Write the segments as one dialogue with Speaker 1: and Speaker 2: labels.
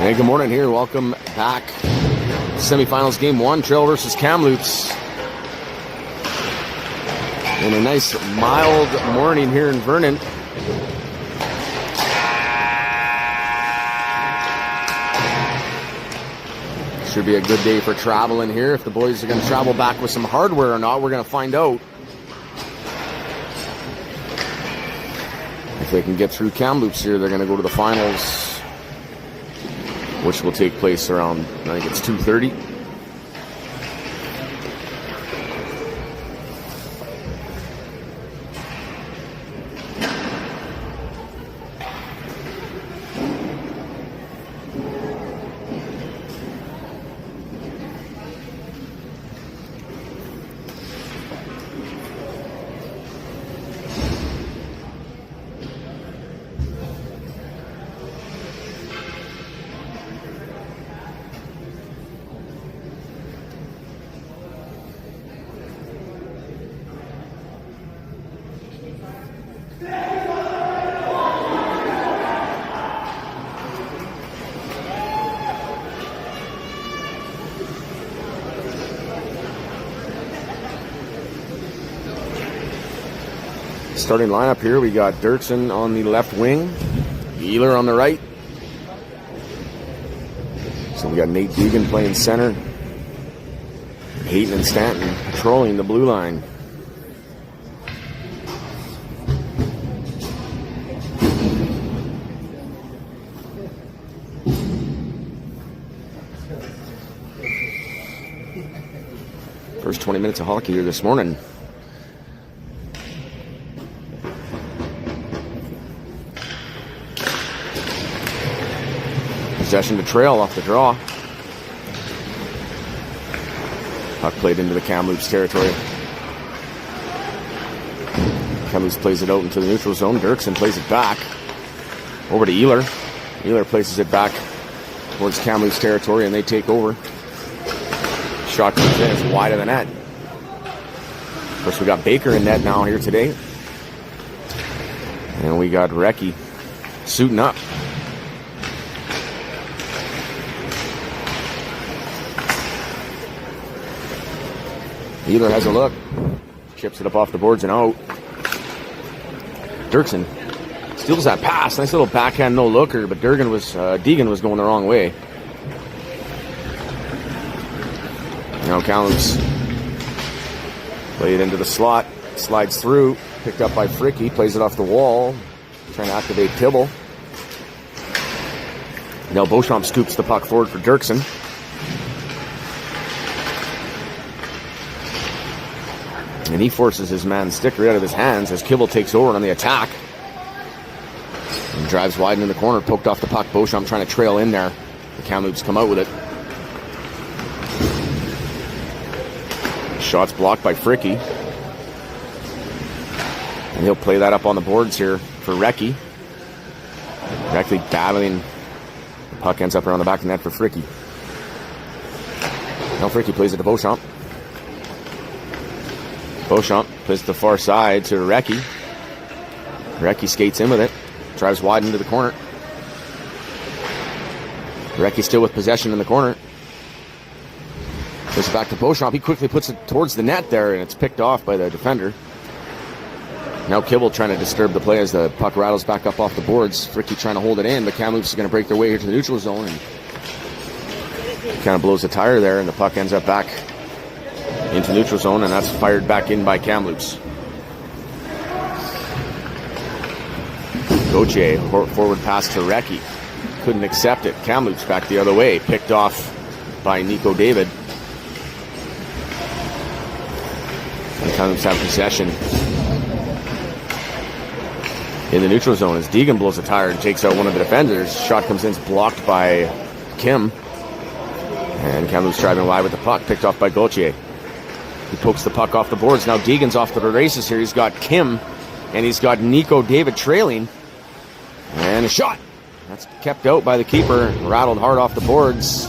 Speaker 1: Hey, good morning here. Welcome back. Semifinals game 1, Trail versus Kamloops. And a nice mild morning here in Vernon. Should be a good day for traveling here. If the boys are going to travel back with some hardware or not, we're going to find out. If they can get through Kamloops here, they're going to go to the finals, which will take place around, I think it's 2:30. starting lineup here. We got Dirksen on the left wing, Ealer on the right. So we got Nate Deegan playing center. Hayton and Stanton patrolling the blue line. First 20 minutes of hockey here this morning. Possession to Trail off the draw. Puck played into the Kamloops territory. Kamloops plays it out into the neutral zone. Dirksen plays it back over to Ealer. Ealer places it back towards Kamloops territory, and they take over. Shot comes in, it's wide of the net. Of course, we got Baker in net now here today. And we got Recchi suiting up. Ealer has a look. Chips it up off the boards and out. Dirksen steals that pass. Nice little backhand no-looker, but Deegan was going the wrong way. Now Kamloops play it into the slot. Slides through. Picked up by Fricky. Plays it off the wall. Trying to activate Tibble. Now Beauchamp scoops the puck forward for Dirksen. And he forces his man's stick right out of his hands as Kibble takes over on the attack. And drives wide into the corner, poked off the puck. Beauchamp trying to trail in there. The Kamloops come out with it. Shots blocked by Fricky. And he'll play that up on the boards here for Recchi. Recchi battling. The puck ends up around the back of the net for Fricky. Now Fricky plays it to Beauchamp. Beauchamp plays to the far side to Recchi. Recchi skates in with it. Drives wide into the corner. Recchi still with possession in the corner. Goes back to Beauchamp. He quickly puts it towards the net there, and it's picked off by the defender. Now Kibble trying to disturb the play as the puck rattles back up off the boards. Fricky trying to hold it in, but Kamloops is going to break their way here to the neutral zone and kind of blows the tire there, and the puck ends up back into neutral zone, and that's fired back in by Kamloops. Gauthier, forward pass to Recchi. Couldn't accept it. Kamloops back the other way. Picked off by Nico David. And Kamloops have possession in the neutral zone as Deegan blows a tire and takes out one of the defenders. Shot comes in, it's blocked by Kim. And Kamloops driving wide with the puck. Picked off by Gauthier. He pokes the puck off the boards. Now Deegan's off to the races here. He's got Kim, and he's got Nico David trailing. And a shot. That's kept out by the keeper. Rattled hard off the boards.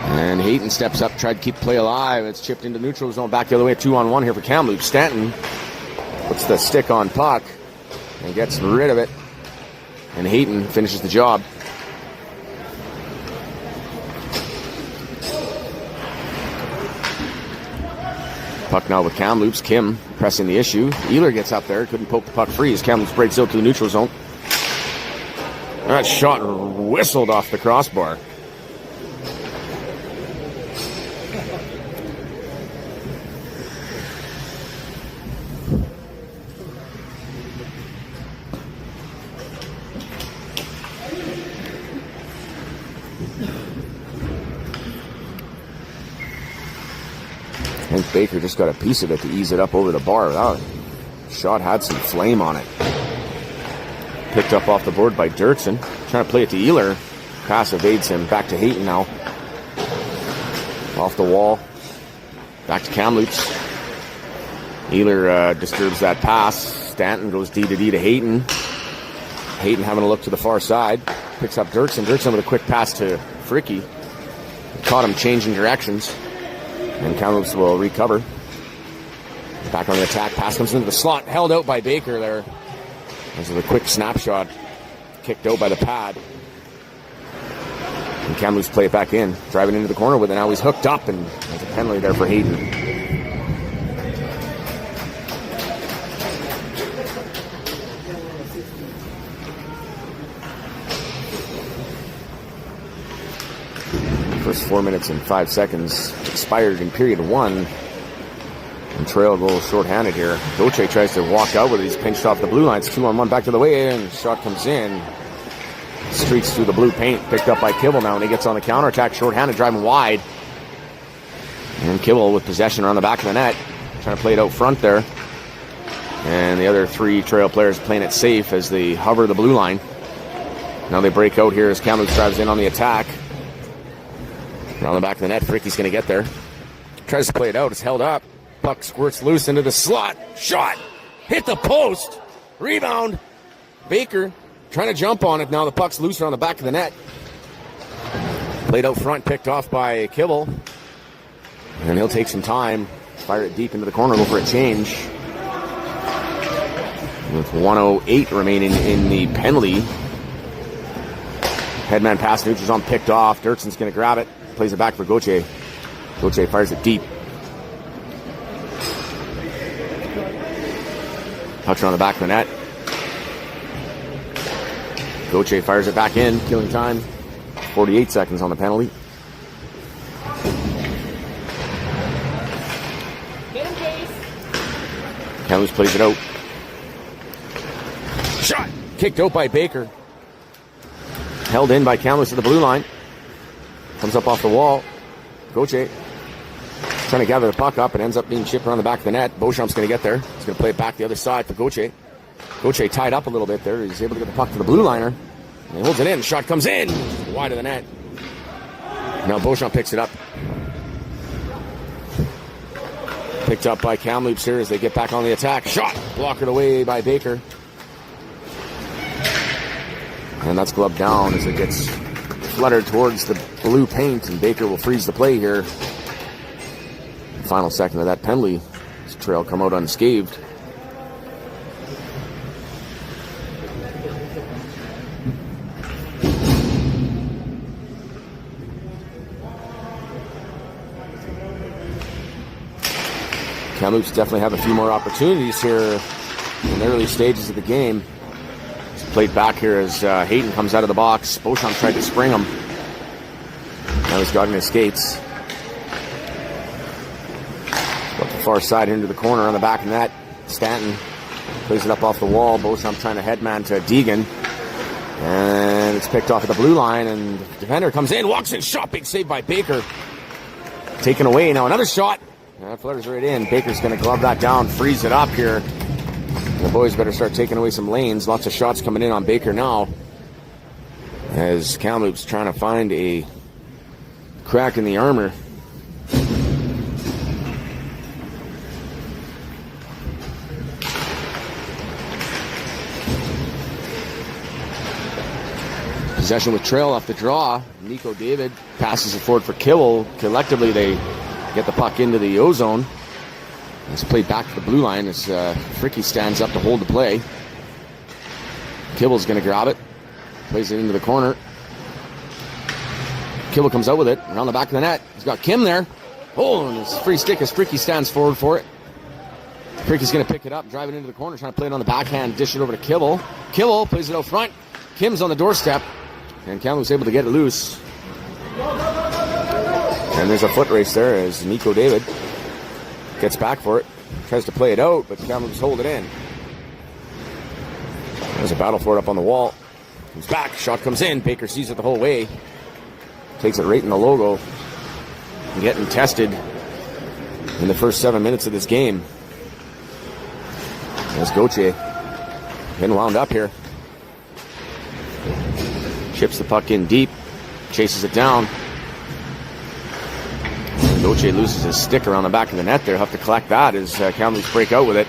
Speaker 1: And Hayton steps up, tried to keep play alive. It's chipped into neutral zone. Back the other way, 2-on-1 here for Kamloops. Stanton puts the stick on puck and gets rid of it. And Hayton finishes the job. Puck now with Kamloops. Kim pressing the issue. Ealer gets up there. Couldn't poke the puck free as Kamloops breaks out to the neutral zone. That shot whistled off the crossbar. I think Baker just got a piece of it to ease it up over the bar. That shot had some flame on it. Picked up off the board by Dirksen. Trying to play it to Ealer. Pass evades him. Back to Hayton now. Off the wall. Back to Kamloops. Ealer disturbs that pass. Stanton goes D to D to Hayton. Hayton having a look to the far side. Picks up Dirksen. Dirksen with a quick pass to Fricky. Caught him changing directions. And Kamloops will recover. Back on the attack. Pass comes into the slot. Held out by Baker there. This is a quick snapshot. Kicked out by the pad. And Kamloops play it back in. Driving into the corner with it. Now he's hooked up, and there's a penalty there for Hayton. First 4 minutes and 5 seconds expired in period 1. And Trail goes shorthanded here. Gauthier tries to walk out with it. He's pinched off the blue line. It's 2-on-1 back to the way in. Shot comes in. Streaks through the blue paint. Picked up by Kibble now, and he gets on the counterattack. Shorthanded, driving wide. And Kibble with possession around the back of the net. Trying to play it out front there. And the other 3 Trail players playing it safe as they hover the blue line. Now they break out here as Kamloops drives in on the attack. Around the back of the net, Fricky's going to get there. Tries to play it out. It's held up. Puck squirts loose into the slot. Shot. Hit the post. Rebound. Baker trying to jump on it. Now the puck's loose around the back of the net. Played out front, picked off by Kibble. And he'll take some time. Fire it deep into the corner. Go for a change. With 1:08 remaining in the penalty. Headman pass, Neutral's on, picked off. Dirkson's going to grab it. Plays it back for Gauthier. Gauthier fires it deep. Touch on the back of the net. Gauthier fires it back in, killing time. 48 seconds on the penalty. Kamloops plays it out. Shot! Kicked out by Baker. Held in by Kamloops to the blue line. Comes up off the wall. Gauthier trying to gather the puck up. It ends up being chipped around the back of the net. Beauchamp's going to get there. He's going to play it back the other side for Gauthier. Gauthier tied up a little bit there. He's able to get the puck to the blue liner. And he holds it in. Shot comes in. Wide of the net. Now Beauchamp picks it up. Picked up by Kamloops here as they get back on the attack. Shot! Blockered away by Baker. And that's gloved down as it gets fluttered towards the blue paint, and Baker will freeze the play here. Final second of that penalty. This Trail come out unscathed. Kamloops definitely have a few more opportunities here in the early stages of the game. It's played back here as Hayden comes out of the box. Beauchamp tried to spring him. Now he's got in his skates. Up the far side into the corner on the back of the net. Stanton plays it up off the wall. Beauchamp trying to headman to Deegan. And it's picked off at the blue line, and the defender comes in, walks in, shot, big save by Baker. Taken away, now another shot. That flutters right in. Baker's going to glove that down, freeze it up here. The boys better start taking away some lanes. Lots of shots coming in on Baker now. As Kamloops trying to find a crack in the armor. Possession with Trail off the draw. Nico David passes it forward for Kibble. Collectively, they get the puck into the O-zone. It's played back to the blue line as Fricky stands up to hold the play. Kibble's going to grab it. Plays it into the corner. Kibble comes out with it around the back of the net. He's got Kim there. Oh, and it's a free stick as Fricky stands forward for it. Fricky's going to pick it up, drive it into the corner, trying to play it on the backhand, dish it over to Kibble. Kibble plays it out front. Kim's on the doorstep, and Kamloops able to get it loose. And there's a foot race there as Nico David gets back for it. Tries to play it out, but Kamloops hold it in. There's a battle for it up on the wall. Comes back, shot comes in. Baker sees it the whole way. Takes it right in the logo. And getting tested in the first 7 minutes of this game. There's Gauthier. Getting wound up here. Chips the puck in deep. Chases it down. Gauthier loses his stick around the back of the net there. Have to collect that as Kamloops break out with it.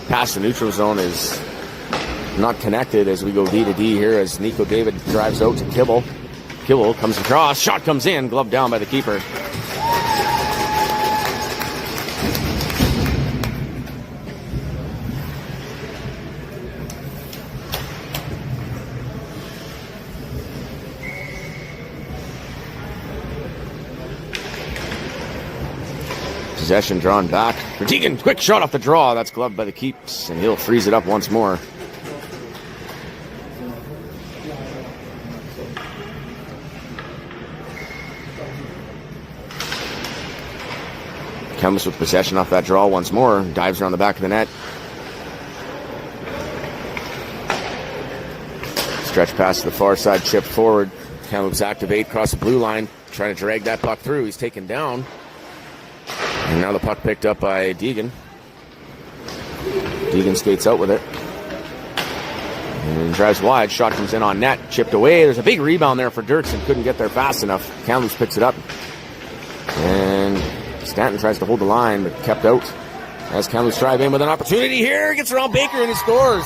Speaker 1: Pass the neutral zone is not connected as we go D to D here as Nico David drives out to Kibble. Kibble comes across. Shot comes in. Gloved down by the keeper. Possession drawn back. For Deegan, quick shot off the draw. That's gloved by the keeps, and he'll freeze it up once more. Kamloops with possession off that draw once more. Dives around the back of the net. Stretch pass to the far side, chip forward. Kamloops activate, cross the blue line, trying to drag that puck through. He's taken down. And now the puck picked up by Deegan. Deegan skates out with it. And drives wide. Shot comes in on net. Chipped away. There's a big rebound there for Dirksen. Couldn't get there fast enough. Kamloops picks it up. And Stanton tries to hold the line, but kept out. As Kamloops drive in with an opportunity here. Gets around Baker and he scores.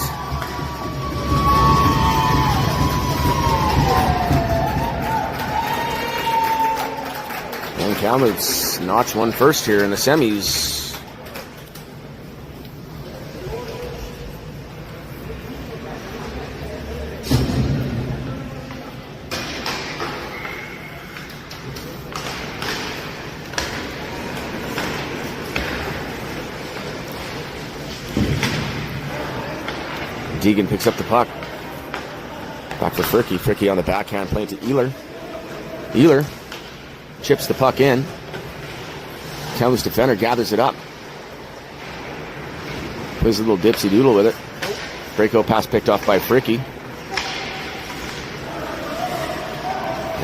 Speaker 1: And Kamloops notch one first here in the semis. Deegan picks up the puck. Back for Fricky. Fricky on the backhand playing to Ehler. Ehler chips the puck in. Kamloops defender gathers it up. Plays a little dipsy doodle with it. Breakout pass picked off by Fricky.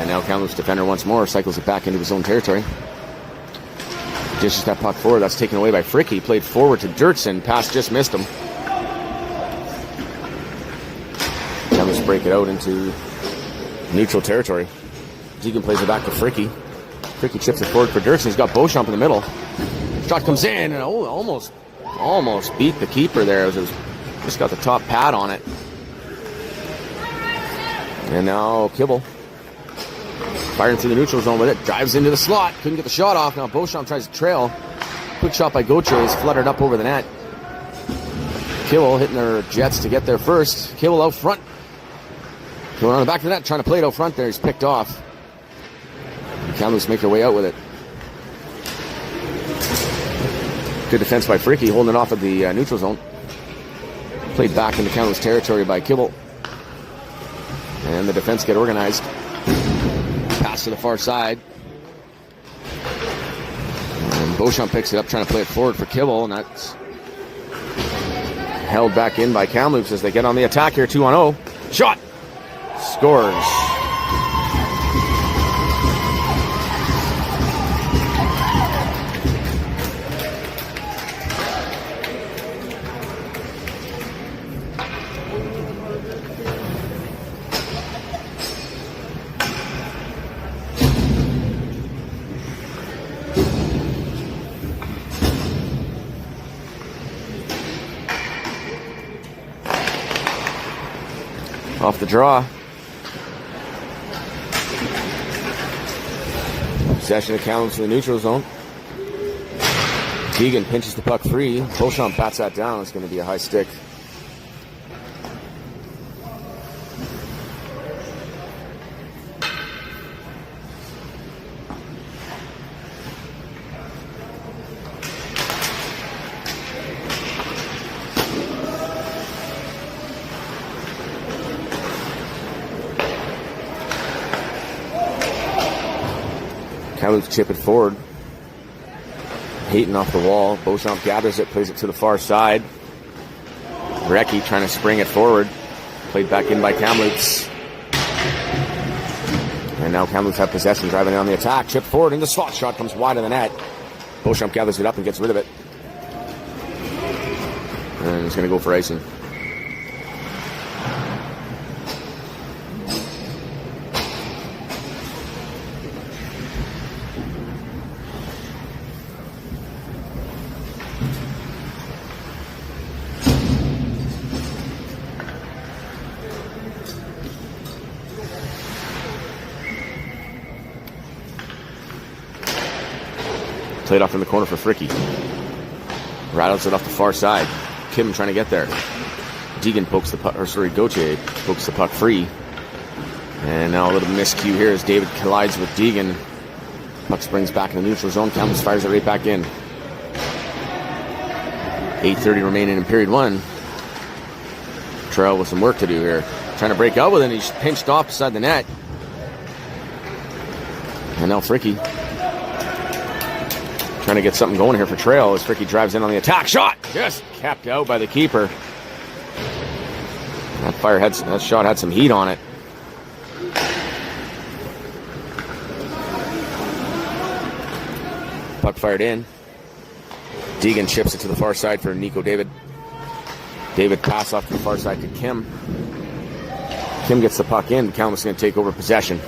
Speaker 1: And now Kamloops defender once more cycles it back into his own territory. Dishes that puck forward. That's taken away by Fricky. Played forward to Dirksen. Pass just missed him. Kamloops break it out into neutral territory. Deegan plays it back to Fricky. Fricky chips it forward for Dirksen. He's got Beauchamp in the middle. Shot comes in and almost beat the keeper there. It was just got the top pad on it. And now Kibble firing through the neutral zone with it. Drives into the slot. Couldn't get the shot off. Now Beauchamp tries to trail. Quick shot by Gauthier. Is fluttered up over the net. Kibble hitting their jets to get there first. Kibble out front. Going on the back of the net, trying to play it out front there. He's picked off. Kamloops make their way out with it. Good defense by Fricky, holding it off at the neutral zone. Played back into Kamloops territory by Kibble. And the defense get organized. Pass to the far side. And Beauchamp picks it up, trying to play it forward for Kibble, and that's held back in by Kamloops as they get on the attack here, 2-0. Shot! Scores. Off the draw. Possession of Kamloops in the neutral zone. Deegan pinches the puck free. Beauchamp bats that down. It's going to be a high stick. Kamloops chip it forward. Hayton off the wall. Beauchamp gathers it, plays it to the far side. Brecky trying to spring it forward. Played back in by Kamloops. And now Kamloops have possession, driving on the attack. Chip forward in the slot. Shot comes wide of the net. Beauchamp gathers it up and gets rid of it. And he's going to go for icing. Played off in the corner for Fricky. Rattles it off the far side. Kim trying to get there. Deegan pokes the puck, Gauthier pokes the puck free. And now a little miscue here as David collides with Deegan. Puck springs back in the neutral zone. Kamloops fires it right back in. 8:30 remaining in period one. Terrell with some work to do here. Trying to break out with it. He's pinched off beside the net. And now Fricky Trying to get something going here for Trail as Fricky drives in on the attack. Shot! Just kept out by the keeper. That shot had some heat on it. Puck fired in. Deegan chips it to the far side for Nico David. David pass off to the far side to Kim. Kim gets the puck in. Kamloops going to take over possession.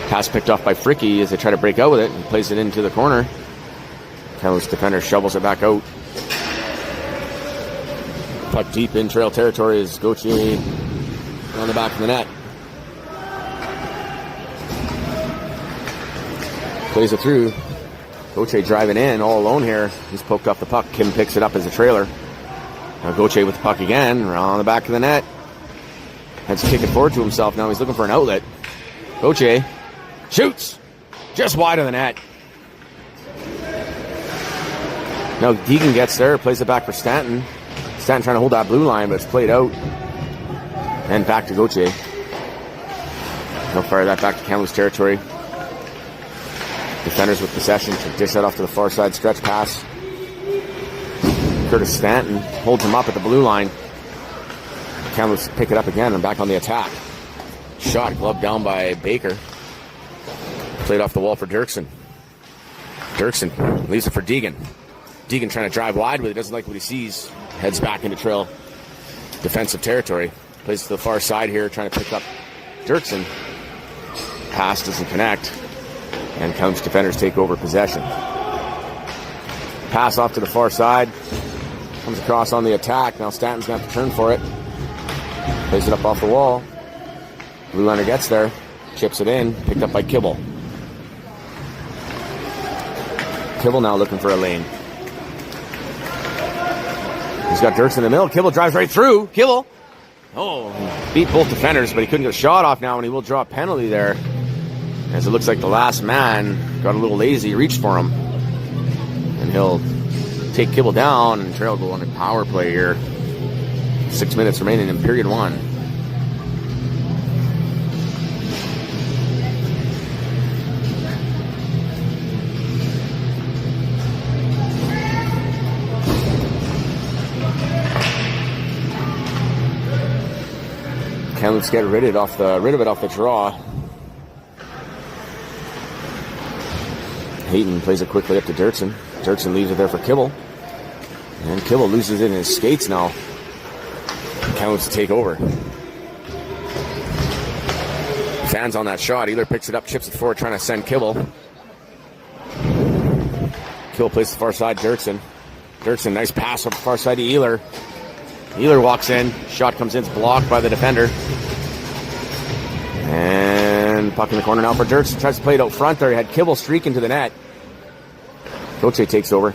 Speaker 1: Pass picked off by Fricky as they try to break out with it and plays it into the corner. Kamloops defender shovels it back out. Puck deep in Trail territory as Gauthier on the back of the net. Plays it through. Gauthier driving in all alone here. He's poked off the puck. Kim picks it up as a trailer. Now Gauthier with the puck again, around the back of the net. Has to kick it forward to himself. Now he's looking for an outlet. Gauthier shoots just wide of the net. Now Deegan gets there, plays it back for Stanton. Stanton trying to hold that blue line, but it's played out. And back to Gauthier. He'll fire that back to Kamloops territory. Defenders with possession to dish that off to the far side, stretch pass. Curtis Stanton holds him up at the blue line. Kamloops pick it up again and back on the attack. Shot gloved down by Baker. Played off the wall for Dirksen. Dirksen leaves it for Deegan. Deegan trying to drive wide, but he doesn't like what he sees. Heads back into Trail defensive territory. Plays to the far side here, trying to pick up Dirksen. Pass doesn't connect. And Kamloops defenders take over possession. Pass off to the far side. Comes across on the attack. Now Stanton's going to have to turn for it. Plays it up off the wall. Blue liner gets there. Chips it in. Picked up by Kibble. Kibble now looking for a lane. He's got Dirksen in the middle. Kibble drives right through. Kibble. Oh, beat both defenders, but he couldn't get a shot off now, and he will draw a penalty there. As it looks like the last man got a little lazy, reached for him. And he'll take Kibble down, and Trail go on a power play here. 6 minutes remaining in period one. Kamloops get rid of it off the draw. Hayton plays it quickly up to Dirksen. Dirksen leaves it there for Kibble. And Kibble loses it in his skates now. Kamloops to take over. Fans on that shot. Ealer picks it up, chips it forward, trying to send Kibble. Kibble plays the far side, Dirksen. Dirksen, nice pass up the far side to Ealer. Ealer walks in. Shot comes in, it's blocked by the defender. And puck in the corner now for Dirksen. Tries to play it out front there. He had Kibble streaking to the net. Gauthier takes over.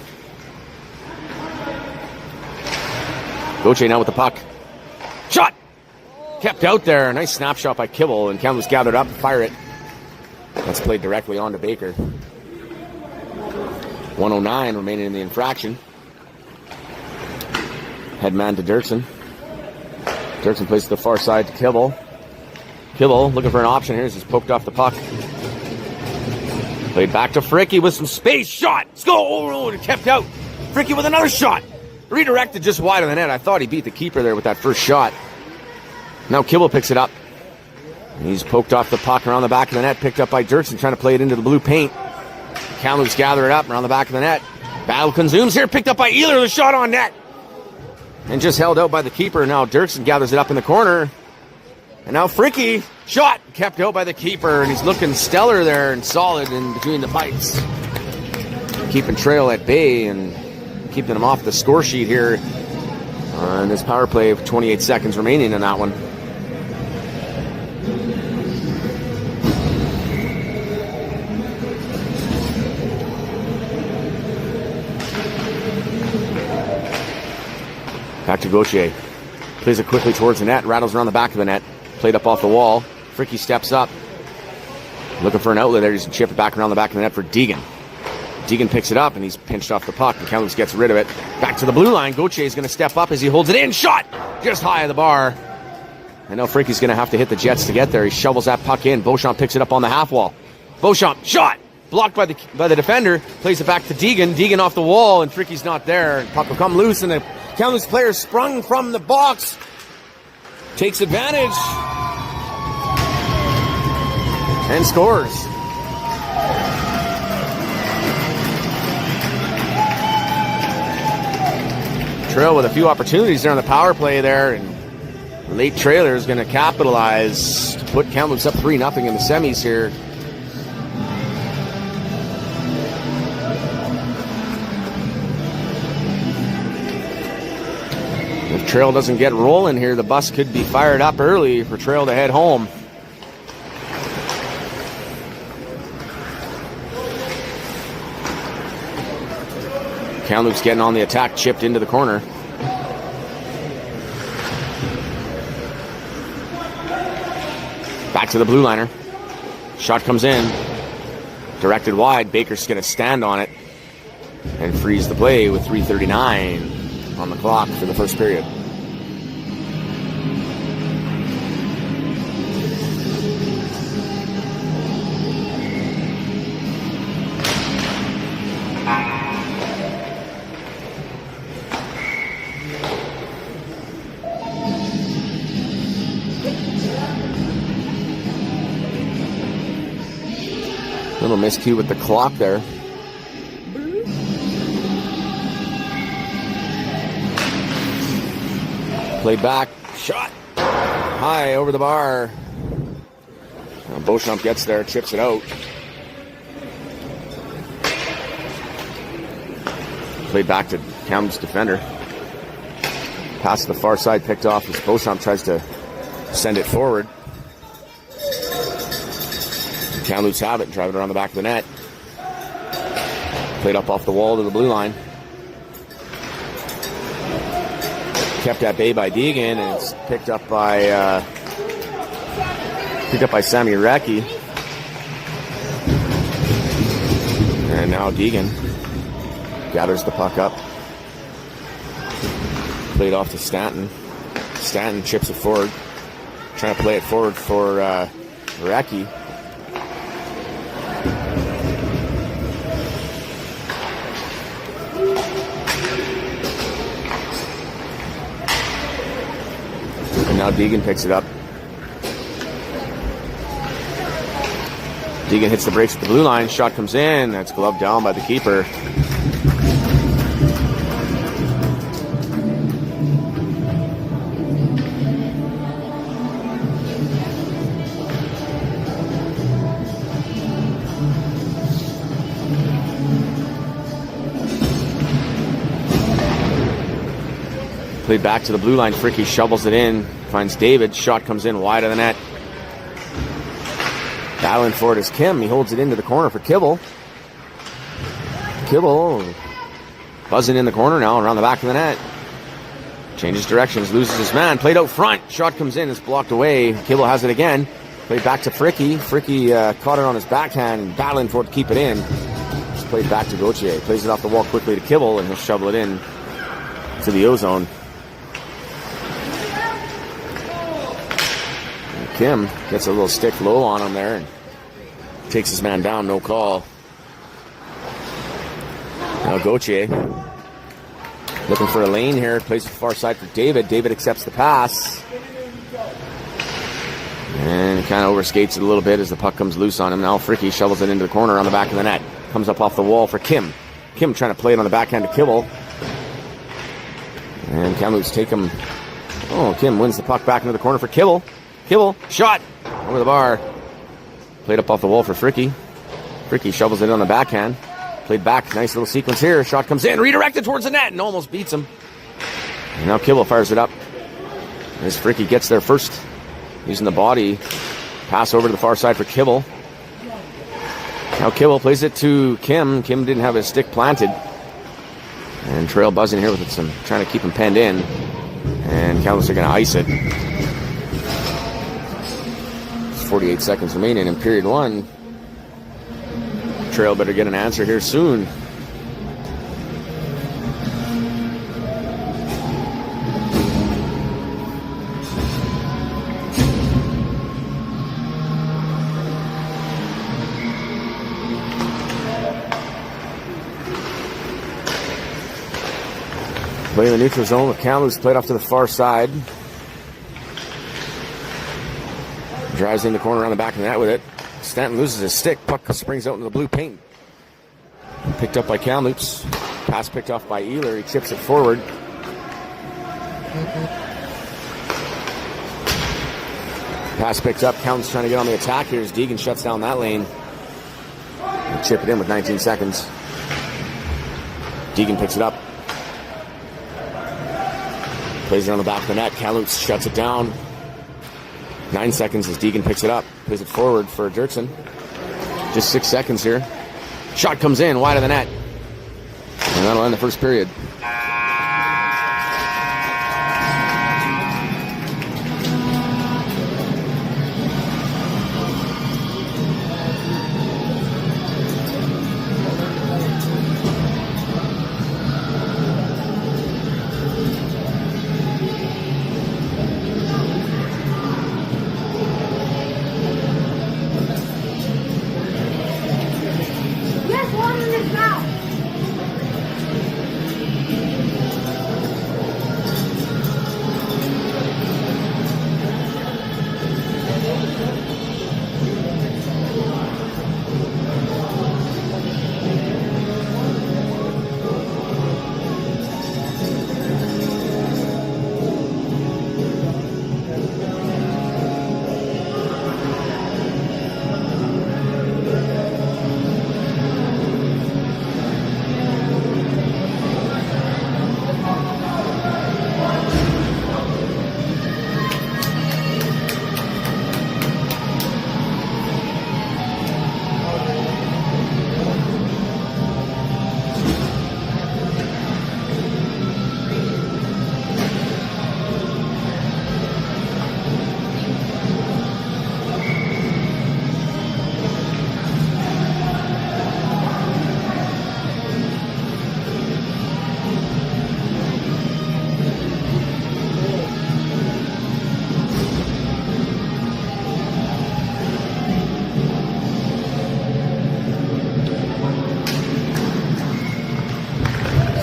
Speaker 1: Gauthier now with the puck. Shot! Kept out there. Nice snapshot by Kibble, and Kamloops gathered up to fire it. That's played directly onto Baker. 1:09 remaining in the infraction. Head man to Dirksen. Dirksen plays to the far side to Kibble. Kibble looking for an option here. He's just poked off the puck. Played back to Fricky with some space. Shot! Let's go! Oh, it kept out. Fricky with another shot. Redirected just wide of the net. I thought he beat the keeper there with that first shot. Now Kibble picks it up. He's poked off the puck around the back of the net. Picked up by Dirksen, trying to play it into the blue paint. Kamloops gather it up around the back of the net. Battle consumes here. Picked up by Ealer. The shot on net. And just held out by the keeper. Now Dirksen gathers it up in the corner. And now Fricky, shot, kept out by the keeper, and he's looking stellar there and solid in between the pipes. Keeping Trail at bay and keeping him off the score sheet here on this power play with 28 seconds remaining in that one. Back to Gauthier. Plays it quickly towards the net, rattles around the back of the net. Played up off the wall. Fricky steps up. Looking for an outlet there. He's chip it back around the back of the net for Deegan. Deegan picks it up, and he's pinched off the puck, and Kamloops gets rid of it. Back to the blue line. Gauthier is going to step up as he holds it in. Shot! Just high of the bar. I know Fricky's going to have to hit the Jets to get there. He shovels that puck in. Beauchamp picks it up on the half wall. Beauchamp, shot! blocked by the defender. Plays it back to Deegan. Deegan off the wall, and Fricky's not there. Puck will come loose, and the Kamloops player sprung from the box. Takes advantage. And scores. Trail with a few opportunities there on the power play there, and late trailer is going to capitalize to put Kamloops up 3-0 in the semis here. If Trail doesn't get rolling here, the bus could be fired up early for Trail to head home. Kamloops getting on the attack, chipped into the corner. Back to the blue liner. Shot comes in. Directed wide. Baker's going to stand on it and freeze the play with 3:39 on the clock for the first period. Little miscue with the clock there. Played back. Shot. High over the bar. Beauchamp gets there, chips it out. Played back to Kamloops defender. Pass to the far side, picked off as Beauchamp tries to send it forward. Kamloops have it, drive it around the back of the net. Played up off the wall to the blue line. Kept at bay by Deegan, and it's picked up by Sammy Recchi. And now Deegan gathers the puck up. Played off to Stanton. Stanton chips it forward. Trying to play it forward for Recchi. Now Deegan picks it up. Deegan hits the brakes at the blue line. Shot comes in. That's gloved down by the keeper. Played back to the blue line. Fricky shovels it in. Finds David. Shot comes in wide of the net. Battling for it is Kim. He holds it into the corner for Kibble. Kibble buzzing in the corner now around the back of the net. Changes directions. Loses his man. Played out front. Shot comes in. It's blocked away. Kibble has it again. Played back to Fricky. Fricky caught it on his backhand and battling for it to keep it in. Just played back to Gauthier. Plays it off the wall quickly to Kibble, and he'll shovel it in to the O-zone. Kim gets a little stick low on him there and takes his man down, no call. Now Gauthier looking for a lane here, plays it far side for David. David accepts the pass and kind of overskates it a little bit as the puck comes loose on him. Now Fricky shovels it into the corner on the back of the net. Comes up off the wall for Kim. Kim trying to play it on the backhand to Kibble. And Kamloops take him. Oh, Kim wins the puck back into the corner for Kibble. Kibble, shot over the bar. Played up off the wall for Fricky. Fricky shovels it on the backhand. Played back, nice little sequence here. Shot comes in, redirected towards the net and almost beats him. And now Kibble fires it up. As Fricky gets there first, using the body. Pass over to the far side for Kibble. Now Kibble plays it to Kim. Kim didn't have his stick planted. And Trail buzzing here with some, trying to keep him penned in. And Kamloops are going to ice it. 48 seconds remaining in period one. Trail better get an answer here soon. Play in the neutral zone with Kamloops played off to the far side. Drives in the corner on the back of the net with it. Stanton loses his stick. Puck springs out into the blue paint. Picked up by Kamloops. Pass picked off by Ealer. He chips it forward. Pass picked up. Kamloops trying to get on the attack here as Deegan shuts down that lane. And chip it in with 19 seconds. Deegan picks it up. Plays it on the back of the net. Kamloops shuts it down. 9 seconds as Deegan picks it up. Plays it forward for Dirksen. Just 6 seconds here. Shot comes in wide of the net. And that'll end the first period.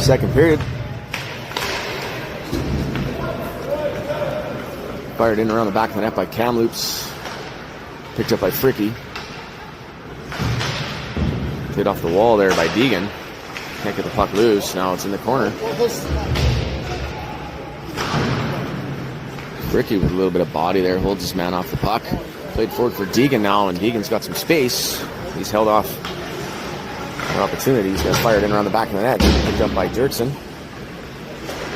Speaker 1: Second period. Fired in around the back of the net by Kamloops. Picked up by Fricky. Hit off the wall there by Deegan. Can't get the puck loose. Now it's in the corner. Fricky with a little bit of body there. Holds his man off the puck. Played forward for Deegan now, and Deegan's got some space. He's held off opportunities. Got fired in around the back of the net. Picked up by Dirksen.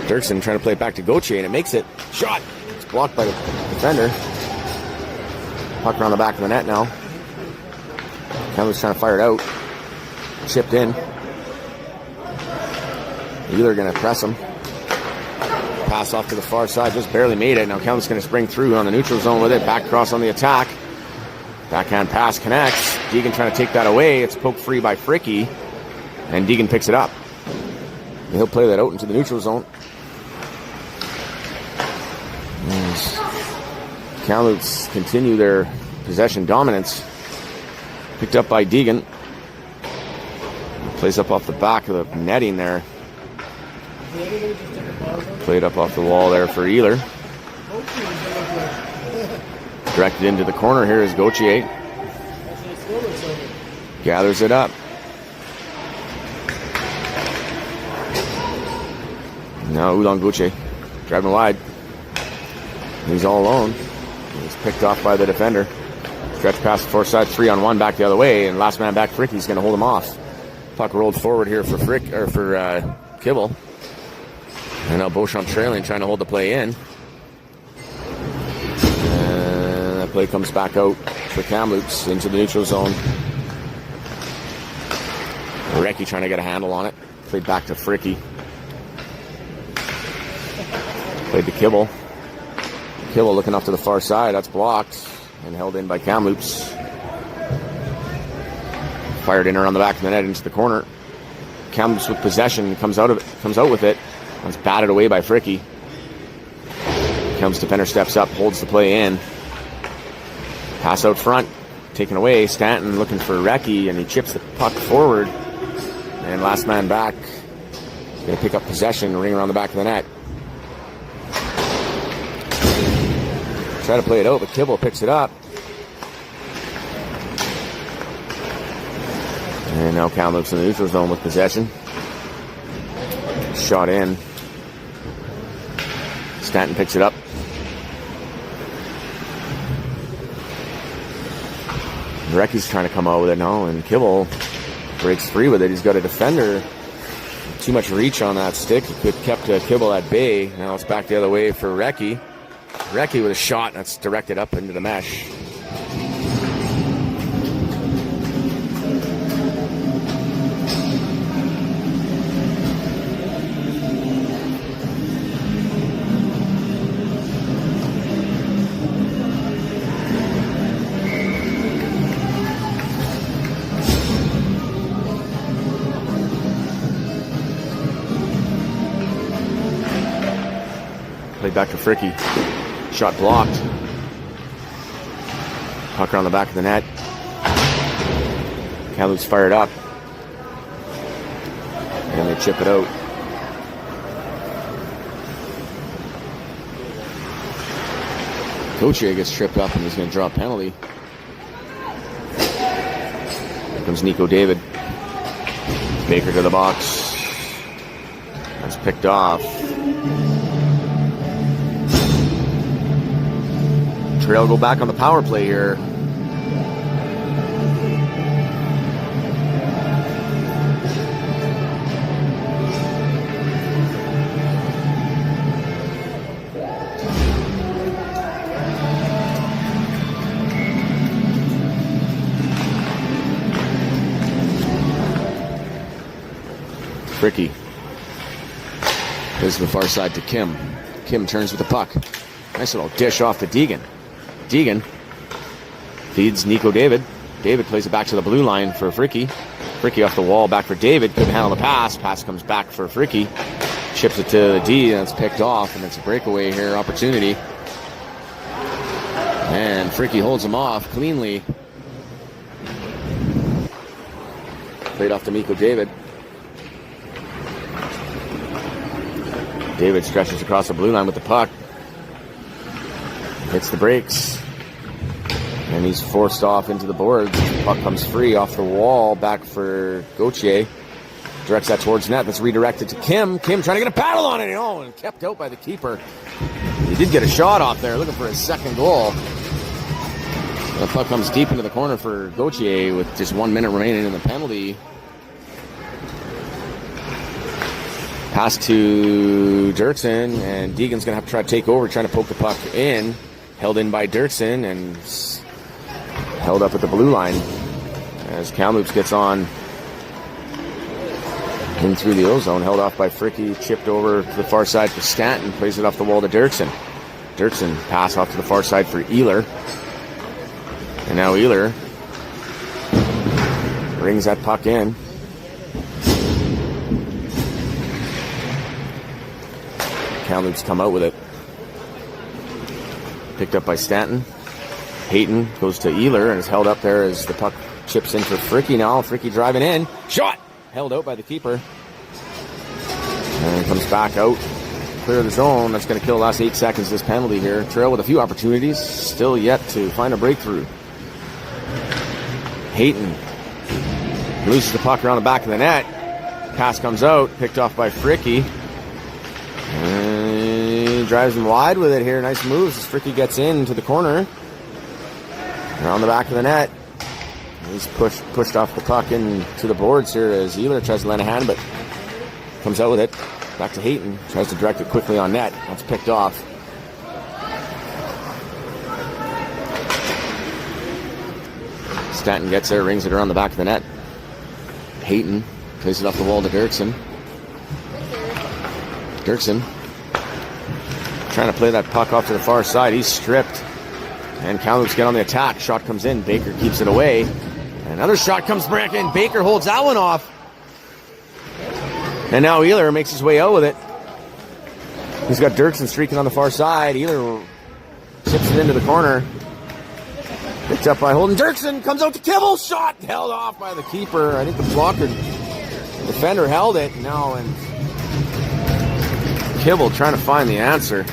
Speaker 1: Dirksen trying to play it back to Gauthier, and it makes it. Shot. It's blocked by the defender. Puck around the back of the net now. Kamloops trying to fire it out. Chipped in. Either going to press him. Pass off to the far side. Just barely made it. Now Kamloops going to spring through on the neutral zone with it. Back cross on the attack. Backhand pass connects. Deegan trying to take that away. It's poked free by Fricky. And Deegan picks it up. And he'll play that out into the neutral zone. As Kamloops continue their possession dominance. Picked up by Deegan. Plays up off the back of the netting there. Played up off the wall there for Ealer. Directed into the corner here is Gauthier. Gathers it up. Now Oolong Gauthier driving wide. He's all alone. He's picked off by the defender. Stretch past the far side, 3-on-1 back the other way, and last man back Fricky's going to hold him off. Puck rolled forward here for Kibble. And now Beauchamp trailing, trying to hold the play in. And that play comes back out for Kamloops into the neutral zone. Recchi trying to get a handle on it. Played back to Fricky. Played to Kibble. Kibble looking off to the far side. That's blocked and held in by Kamloops. Fired in around the back of the net into the corner. Kamloops with possession comes out with it. It's batted away by Fricky. Kamloops defender steps up, holds the play in. Pass out front, taken away. Stanton looking for Recchi, and he chips the puck forward. And last man back Going to pick up possession, ring around the back of the net. Try to play it out, but Kibble picks it up. And now Kamloops in the neutral zone with possession. Shot in. Stanton picks it up. Recky's trying to come out with it now, and Kibble breaks free with it. He's got a defender. Too much reach on that stick. He could kept Kibble at bay. Now it's back the other way for Recky. Recky with a shot that's directed up into the mesh. Played back to Fricky. Shot blocked. Puck around the back of the net. Kamloops fired up. And they chip it out. Gauthier gets tripped up and he's going to draw a penalty. Here comes Nico David. Baker to the box. That's picked off. Trail go back on the power play here. Fricky. This is the far side to Kim. Kim turns with the puck. Nice little dish off to Deegan. Deegan feeds Nico David. David plays it back to the blue line for Fricky. Fricky off the wall, back for David. Couldn't handle the pass. Pass comes back for Fricky. Chips it to the D, and it's picked off, and it's a breakaway here, opportunity. And Fricky holds him off cleanly. Played off to Nico David. David stretches across the blue line with the puck. Hits the brakes. And he's forced off into the boards. The puck comes free off the wall. Back for Gauthier. Directs that towards net. That's redirected to Kim. Kim trying to get a paddle on it. Oh, and kept out by the keeper. He did get a shot off there. Looking for his second goal. The puck comes deep into the corner for Gauthier with just 1 minute remaining in the penalty. Pass to Dirksen. And Deegan's going to have to try to take over. Trying to poke the puck in. Held in by Dirksen and held up at the blue line as Kamloops gets on in through the O-zone. Held off by Fricky, chipped over to the far side for Stanton, plays it off the wall to Dirksen. Dirksen pass off to the far side for Ehler. And now Ehler brings that puck in. Kamloops come out with it. Picked up by Stanton. Hayton goes to Ehler and is held up there as the puck chips in for Fricky now. Fricky driving in. Shot! Held out by the keeper. And comes back out. Clear the zone. That's going to kill the last 8 seconds of this penalty here. Trail with a few opportunities. Still yet to find a breakthrough. Hayton loses the puck around the back of the net. Pass comes out. Picked off by Fricky. Drives him wide with it here. Nice moves as Fricky gets into the corner. Around the back of the net. He's pushed off the puck into the boards here as Ehler tries to lend a hand, but comes out with it. Back to Hayton. Tries to direct it quickly on net. That's picked off. Stanton gets there, rings it around the back of the net. Hayton plays it off the wall to Dirksen. Dirksen trying to play that puck off to the far side. He's stripped. And Kamloops get on the attack. Shot comes in. Baker keeps it away. Another shot comes back in. Baker holds that one off. And now Ehler makes his way out with it. He's got Dirksen streaking on the far side. Ehler chips it into the corner. Picked up by Holden. Dirksen comes out to Kibble. Shot held off by the keeper. I think the blocker, the defender held it. Now and Kibble trying to find the answer.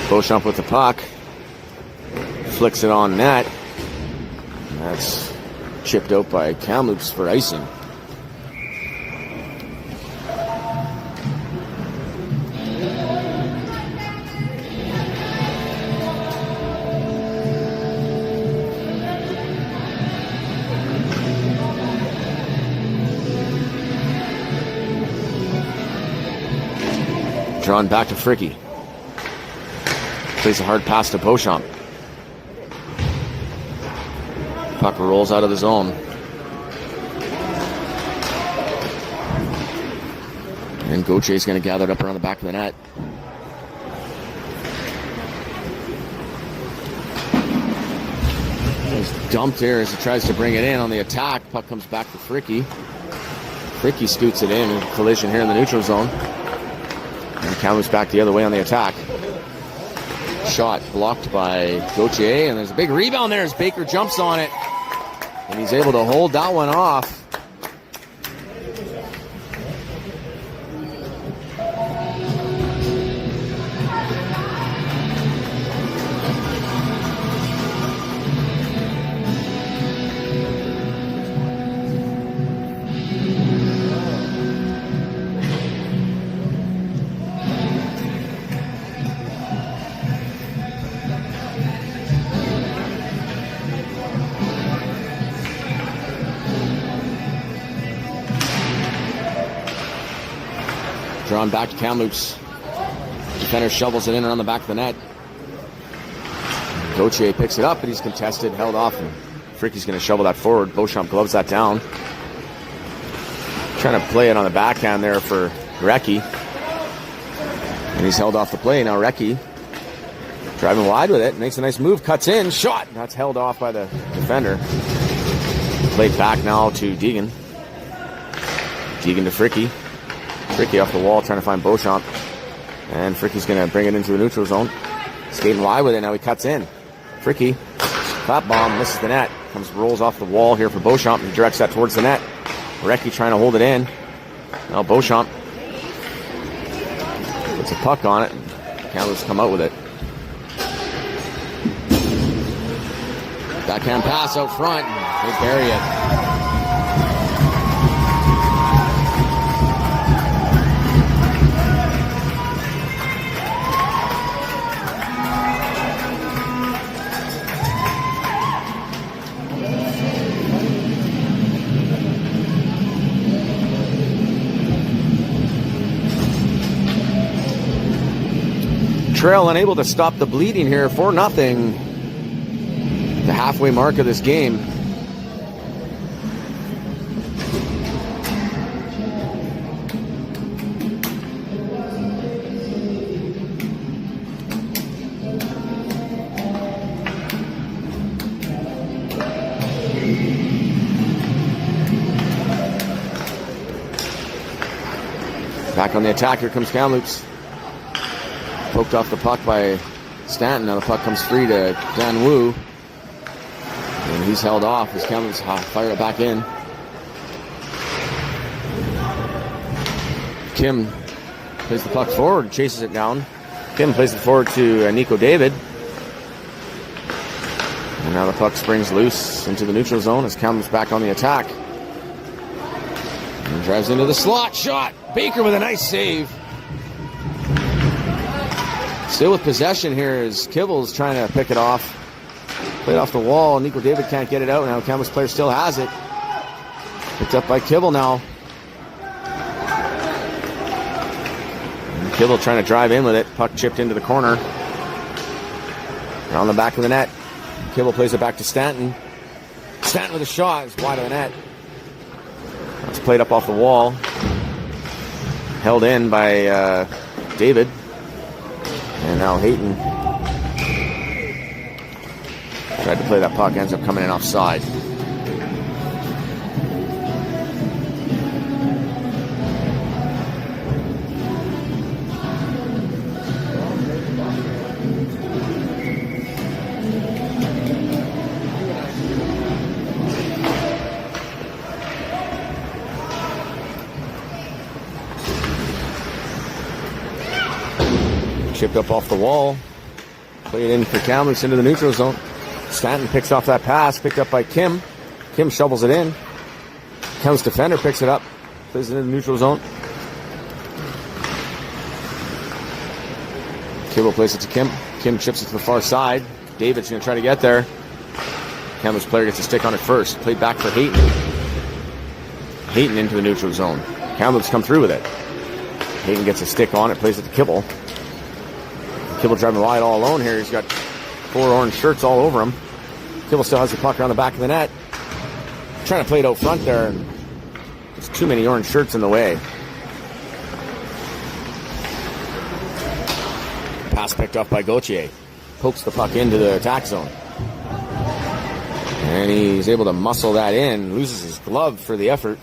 Speaker 1: Beauchamp with the puck. Flicks it on net. That's chipped out by Kamloops for icing. Drawn back to Fricky. Plays a hard pass to Beauchamp. Puck rolls out of the zone. And Gauthier is going to gather it up around the back of the net. He's dumped here as he tries to bring it in on the attack. Puck comes back to Fricky. Fricky scoots it in. Collision here in the neutral zone. And Kamloops back the other way on the attack. Shot blocked by Gauthier, and there's a big rebound there as Baker jumps on it. And he's able to hold that one off. Drawn back to Kamloops. Defender shovels it in around the back of the net. Gauthier picks it up, but he's contested, held off, and Fricky's going to shovel that forward. Beauchamp gloves that down. Trying to play it on the backhand there for Recchi. And he's held off the play. Now Recchi driving wide with it. Makes a nice move. Cuts in. Shot. That's held off by the defender. Played back now to Deegan. Deegan to Fricky. Fricky off the wall trying to find Beauchamp. And Fricky's going to bring it into the neutral zone. Skating wide with it. Now he cuts in. Fricky. Clap bomb. Misses the net. Rolls off the wall here for Beauchamp and directs that towards the net. Recchi trying to hold it in. Now Beauchamp puts a puck on it. Kamloops come out with it. Backhand pass out front. They bury it. Trail unable to stop the bleeding here, 4-0. The halfway mark of this game. Back on the attack, here comes Kamloops. Poked off the puck by Stanton. Now the puck comes free to Dan Wu. And he's held off as Kamloops fire it back in. Kim plays the puck forward, chases it down. Kim plays it forward to Nico David. And now the puck springs loose into the neutral zone as Kamloops back on the attack. And drives into the slot. Shot! Baker with a nice save. Still with possession here as Kibble's trying to pick it off. Played off the wall. Nico David can't get it out. Now Kamloops player still has it. Picked up by Kibble now. And Kibble trying to drive in with it. Puck chipped into the corner. Around the back of the net. Kibble plays it back to Stanton. Stanton with a shot. It's wide of the net. That's played up off the wall. Held in by David. And now Hayton tried to play that puck, ends up coming in offside. Chipped up off the wall. Played in for Kamloops into the neutral zone. Stanton picks off that pass, picked up by Kim. Kim shovels it in. Kamloops defender picks it up. Plays it in the neutral zone. Kibble plays it to Kim. Kim chips it to the far side. David's going to try to get there. Kamloops player gets a stick on it first. Played back for Hayton. Hayton into the neutral zone. Kamloops come through with it. Hayton gets a stick on it, plays it to Kibble. Kibble driving wide all alone here. He's got 4 orange shirts all over him. Kibble still has the puck around the back of the net. Trying to play it out front there. There's too many orange shirts in the way. Pass picked up by Gauthier. Pokes the puck into the attack zone. And he's able to muscle that in. Loses his glove for the effort.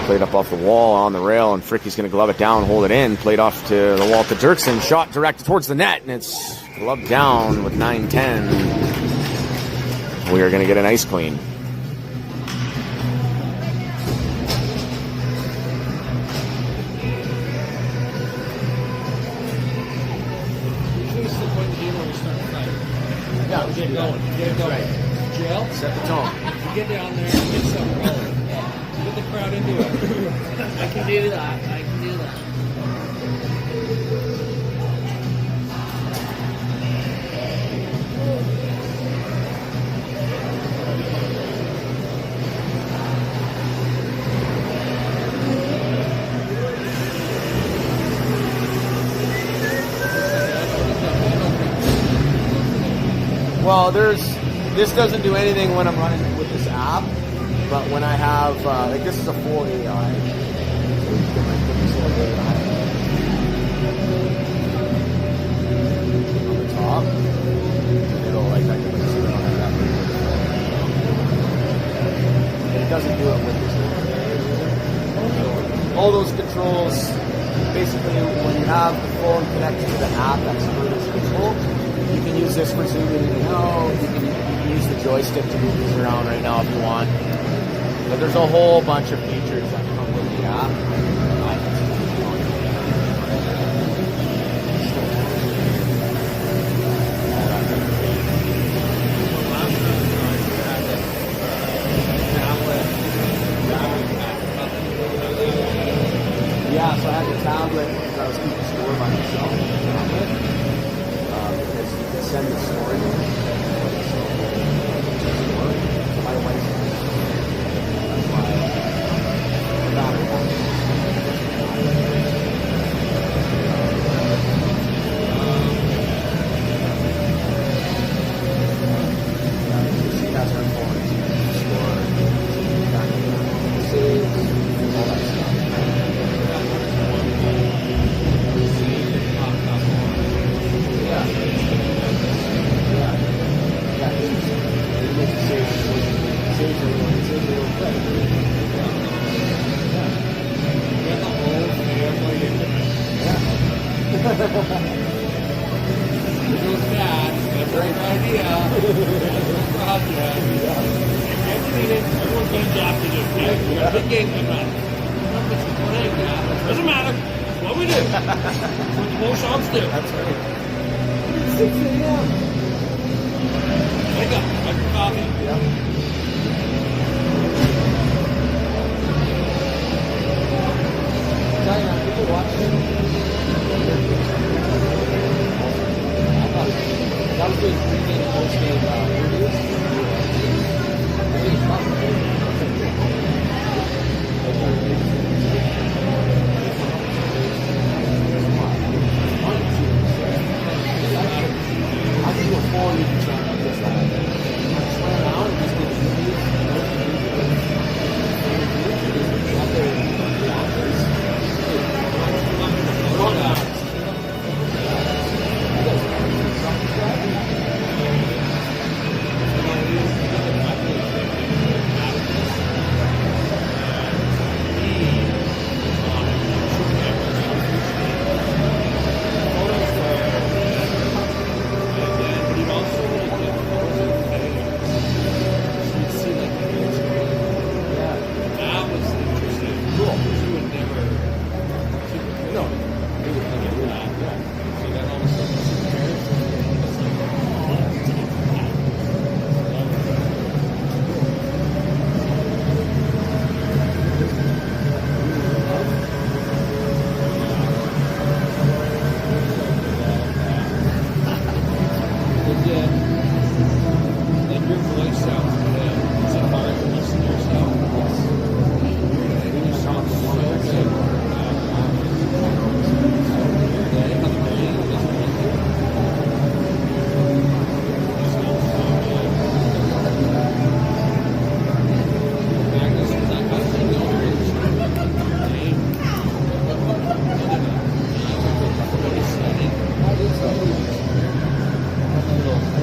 Speaker 1: Played up off the wall on the rail, and Fricky's going to glove it down, hold it in. Played off to the wall to Dirksen. Shot directed towards the net, and it's gloved down with 9-10. We are going to get an ice clean.
Speaker 2: Yeah, get going. Get going. Right. Jail?
Speaker 1: Set the tone.
Speaker 2: You get down there and get something rolling. Get the crowd into it. I can do that. I can do that.
Speaker 1: Well, this doesn't do anything when I'm running with this app, but when I have, like this is a full AI. So you can like put this little AI on the top, and it'll like, I can see it on that app. It doesn't do it with this one. All those controls, basically when you have the phone connected to the app that's for this control, you can use this for zooming in and out. You can use the joystick to move these around right now if you want. But there's a whole bunch of features that come with the app. Yeah, so I had the tablet because I was keeping score by myself. Because you can send the story to my wife. That's why I got it. She has her phone, score, saves, all that stuff.
Speaker 2: Doesn't matter. It's what we do. It's what the most shops do.
Speaker 1: That's right.
Speaker 2: 6 a.m. Wake up. Have your coffee.
Speaker 1: Yeah. People watching. I was doing pre-game and post-game interviews. I can do a full YouTube channel just like that. Just run around and just do interviews.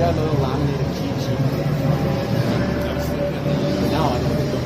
Speaker 2: got a little laminated cheat sheet. No, I don't think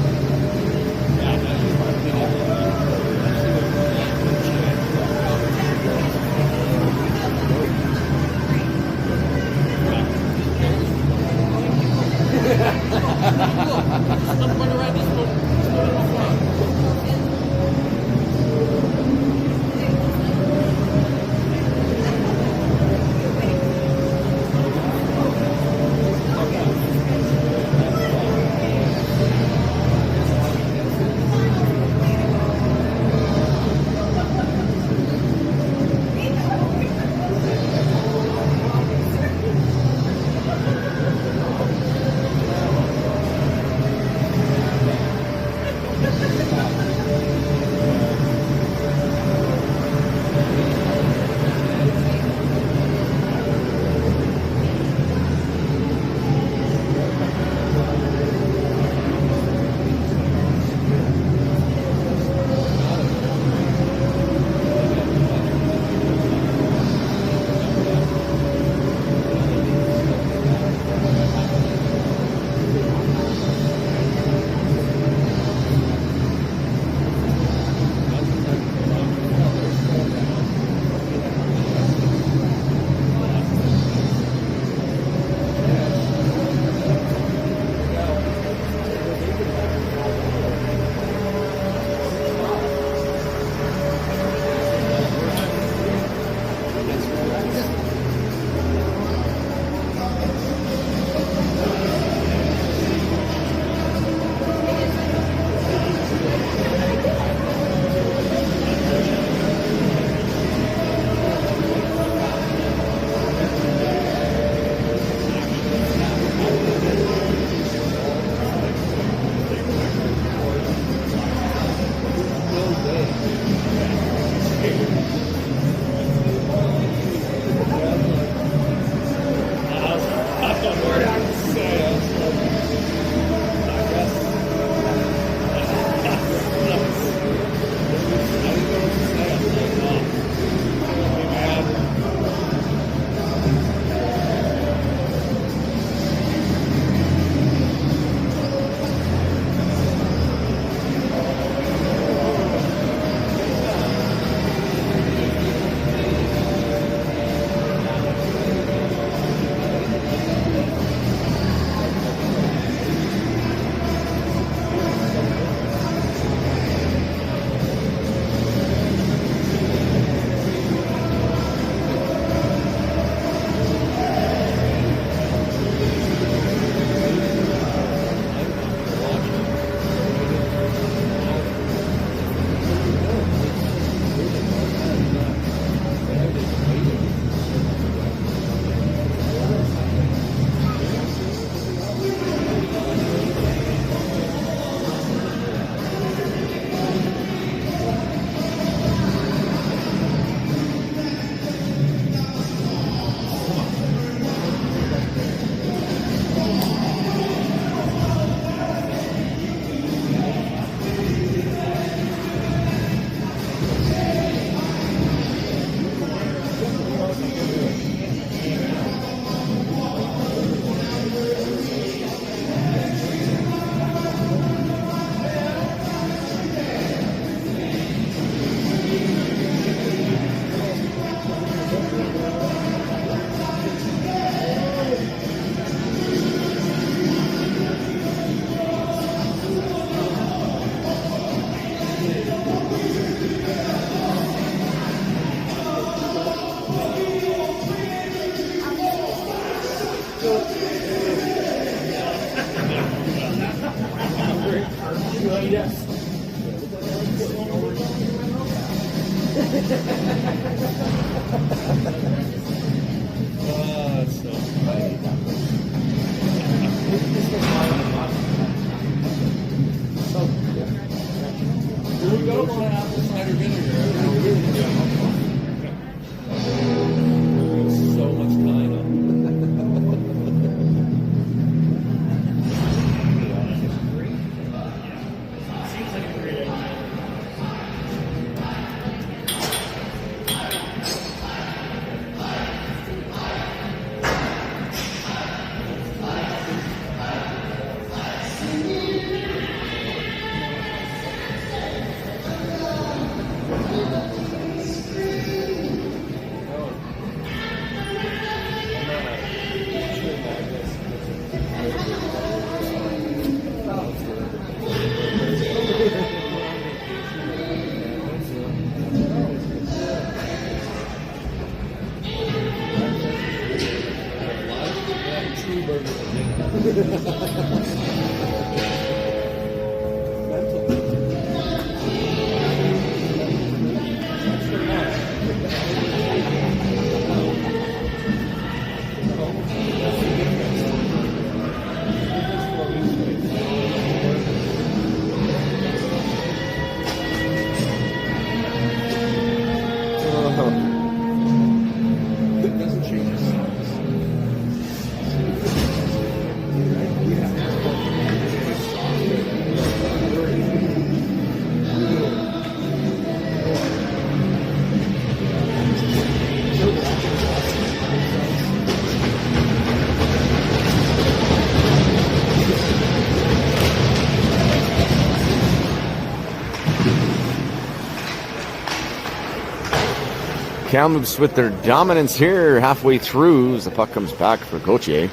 Speaker 1: Kamloops with their dominance here halfway through as the puck comes back for Gauthier.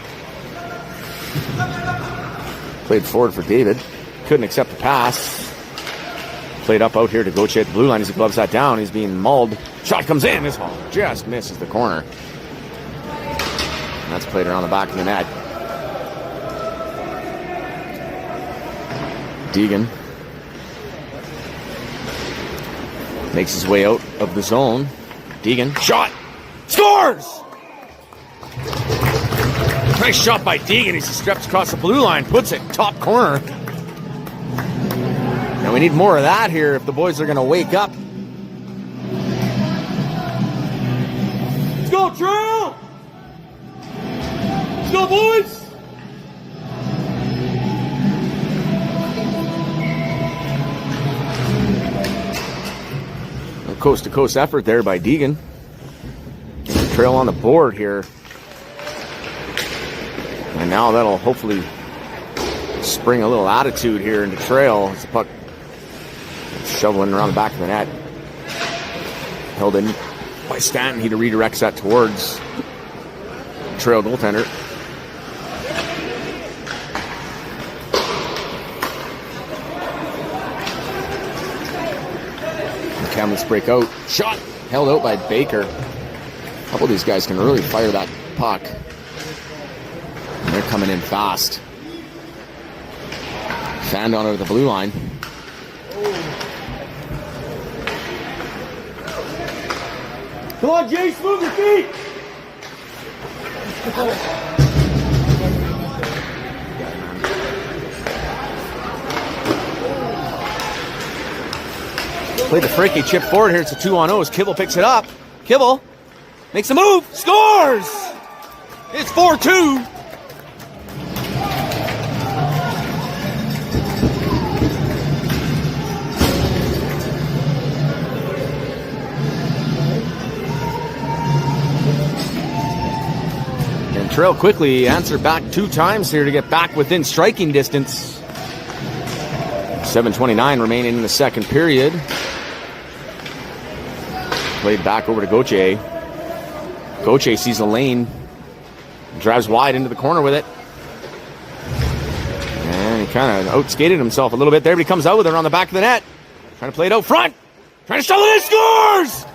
Speaker 1: Played forward for David. Couldn't accept the pass. Played up out here to Gauthier at the blue line as he gloves that down. He's being mauled. Shot comes in. This one just misses the corner. And that's played around the back of the net. Deegan makes his way out of the zone. Deegan, shot, scores! Nice shot by Deegan. He steps across the blue line, puts it top corner. And we need more of that here if the boys are going to wake up. Let's go, Trail! Let's go, boys! Coast-to-coast effort there by Deegan. Trail on the board here. And now that'll hopefully spring a little attitude here into Trail as the puck shoveling around the back of the net. Held in by Stanton. He redirects that towards Trail goaltender. Kamloops break out. Shot held out by Baker. A couple of these guys can really fire that puck. And they're coming in fast. Fanned on over the blue line. Come on, Jace, move your feet! Play the freaky chip forward here. It's a 2-on-0 as Kibble picks it up. Kibble makes a move, scores! It's 4-2. And Trail quickly answered back 2 times here to get back within striking distance. 7:29 remaining in the second period. Played back over to Gauthier. Gauthier sees a lane. Drives wide into the corner with it. And he kind of outskated himself a little bit there, but he comes out with it on the back of the net. Trying to play it out front. Trying to shovel it in, scores!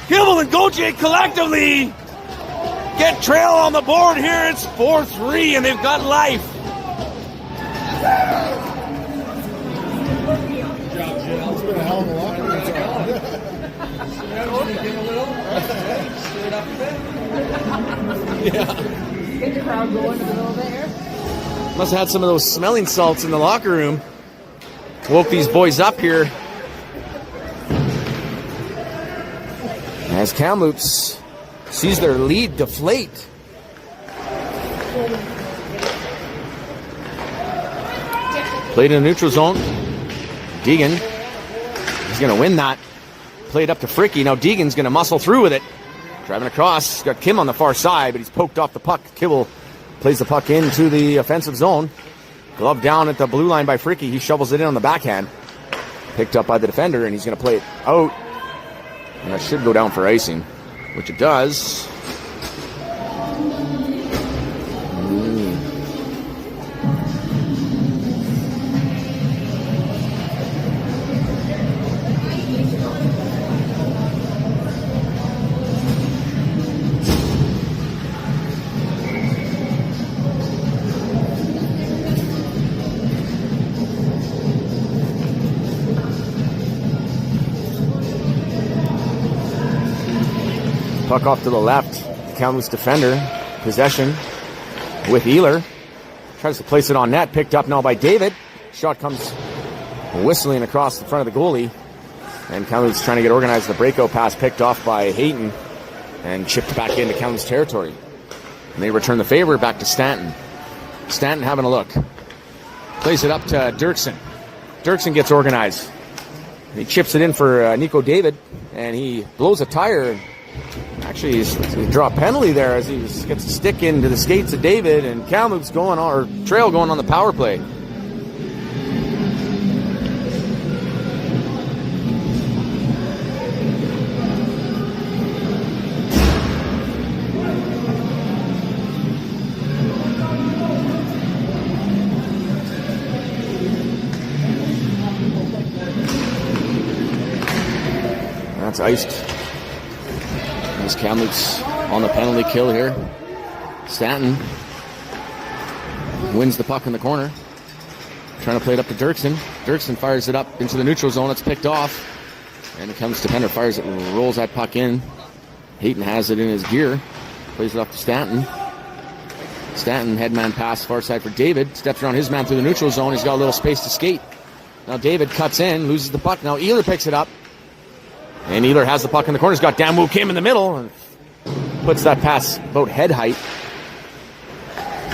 Speaker 1: Kibble and Gauthier collectively get Trail on the board here. It's 4-3 and they've got life.
Speaker 2: Get the crowd going a little bit here.
Speaker 1: Must have had some of those smelling salts in the locker room. Woke these boys up here. As Kamloops sees their lead deflate. Played in the neutral zone. Deegan, he's going to win that. Played up to Fricky. Now Deegan's going to muscle through with it. Driving across. Got Kim on the far side, but he's poked off the puck. Kibble plays the puck into the offensive zone. Glove down at the blue line by Fricky. He shovels it in on the backhand. Picked up by the defender, and he's going to play it out. And that should go down for icing, which it does. Puck off to the left. Kamloops defender. Possession with Ealer. Tries to place it on net. Picked up now by David. Shot comes whistling across the front of the goalie. And Kamloops trying to get organized. The breakout pass picked off by Hayton and chipped back into Kamloops territory. And they return the favor back to Stanton. Stanton having a look. Plays it up to Dirksen. Dirksen gets organized. And he chips it in for Nico David. And he blows a tire. Actually, he's draw a penalty there as he gets a stick into the skates of David. And Kamloops going on, or Trail going on the power play. That's iced. There's Kamloops on the penalty kill here. Stanton wins the puck in the corner. Trying to play it up to Dirksen. Dirksen fires it up into the neutral zone. It's picked off. And it comes to Penner, fires it, rolls that puck in. Hayton has it in his gear. Plays it off to Stanton. Stanton, headman pass, far side for David. Steps around his man through the neutral zone. He's got a little space to skate. Now David cuts in, loses the puck. Now Ealer picks it up. And Ealer has the puck in the corner. He's got Damu Kim in the middle and puts that pass about head height.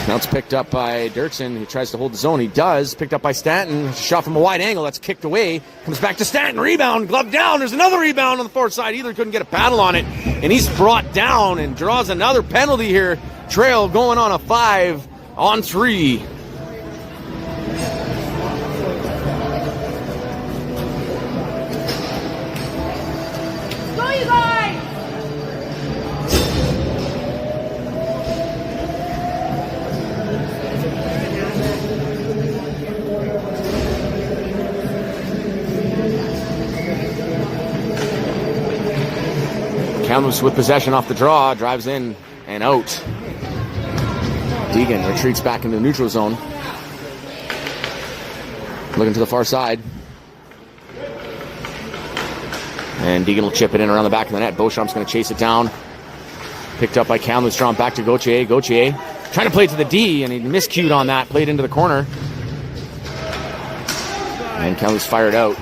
Speaker 1: Now it's picked up by Dirksen. He tries to hold the zone. He does. Picked up by Stanton. Shot from a wide angle. That's kicked away. Comes back to Stanton. Rebound. Glove down. There's another rebound on the far side. Ealer couldn't get a paddle on it. And he's brought down and draws another penalty here. Trail going on a 5-on-3. Kamloops with possession off the draw, drives in and out. Deegan retreats back into the neutral zone. Looking to the far side. And Deegan will chip it in around the back of the net. Beauchamp's going to chase it down. Picked up by Kamloops, drawn back to Gauthier. Gauthier trying to play to the D, and he miscued on that. Played into the corner. And Kamloops fired out.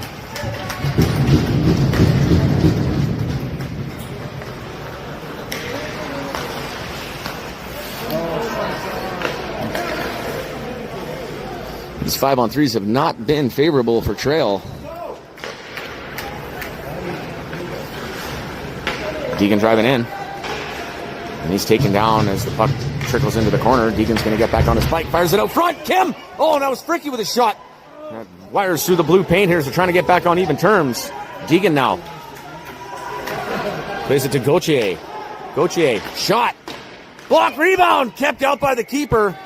Speaker 1: These 5-on-3s have not been favorable for Trail. Deegan driving in. And he's taken down as the puck trickles into the corner. Deegan's going to get back on his bike. Fires it out front. Kim! Oh, that was Fricky with a shot. That wires through the blue paint here, so trying to get back on even terms. Deegan now. Plays it to Gauthier. Gauthier. Shot. Block rebound. Kept out by the keeper.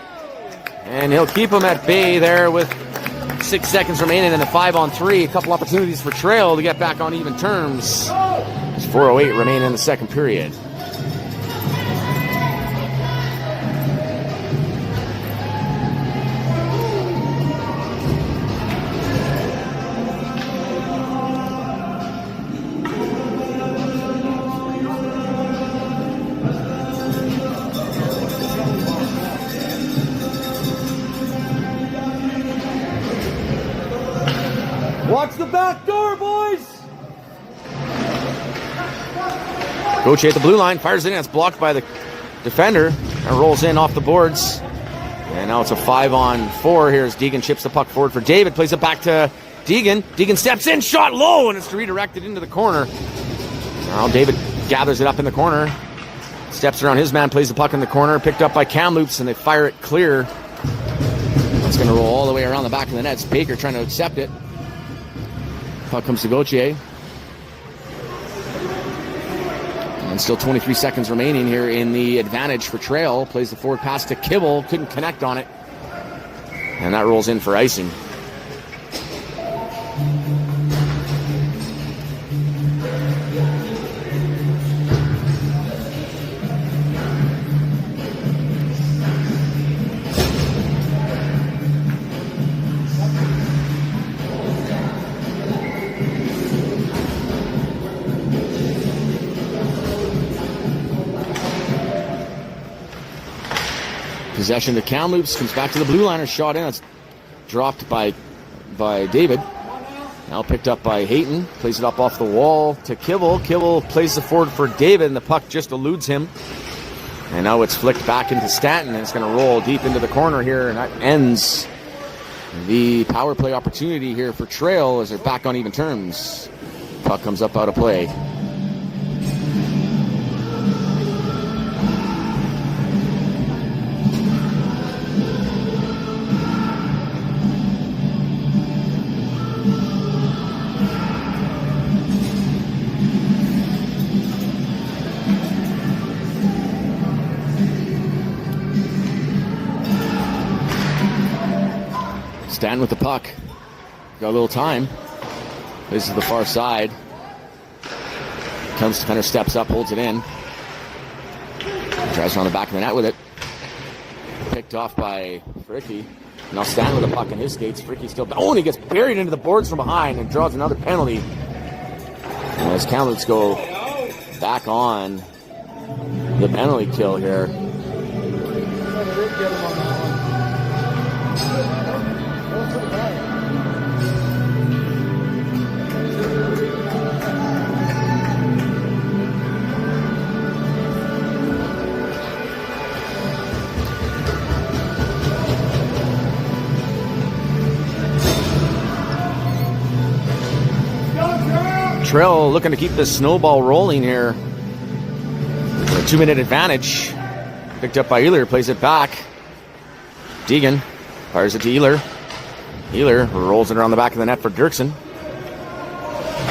Speaker 1: And he'll keep him at bay there with 6 seconds remaining in the 5-on-3. A couple opportunities for Trail to get back on even terms. There's 4:08 remaining in the second period.
Speaker 2: Watch the back door, boys!
Speaker 1: Gauthier at the blue line, fires it in. It's blocked by the defender and rolls in off the boards. And now it's a 5-on-4 here as Deegan chips the puck forward for David. Plays it back to Deegan. Deegan steps in, shot low, and it's redirected into the corner. Now David gathers it up in the corner. Steps around his man, plays the puck in the corner. Picked up by Kamloops, and they fire it clear. It's going to roll all the way around the back of the net. It's Baker trying to accept it. Puck comes to Gauthier. And still 23 seconds remaining here in the advantage for Trail. Plays the forward pass to Kibble. Couldn't connect on it. And that rolls in for icing. Possession to Kamloops, comes back to the blue liner, shot in. It's dropped by David. Now picked up by Hayton, plays it up off the wall to Kibble. Kibble plays the forward for David, and the puck just eludes him. And now it's flicked back into Stanton, and it's going to roll deep into the corner here, and that ends the power play opportunity here for Trail as they're back on even terms. Puck comes up out of play. Stanton with the puck. Got a little time. This is the far side. Comes, kind of steps up, holds it in. Tries around the back of the net with it. Picked off by Fricky. Now Stanton with the puck in his skates. Fricky still... Oh, and he gets buried into the boards from behind and draws another penalty. And as Kamloops go back on the penalty kill here. Trail looking to keep this snowball rolling here. A 2-minute advantage. Picked up by Ehler, plays it back. Deegan fires it to Ehler. Ehler rolls it around the back of the net for Dirksen.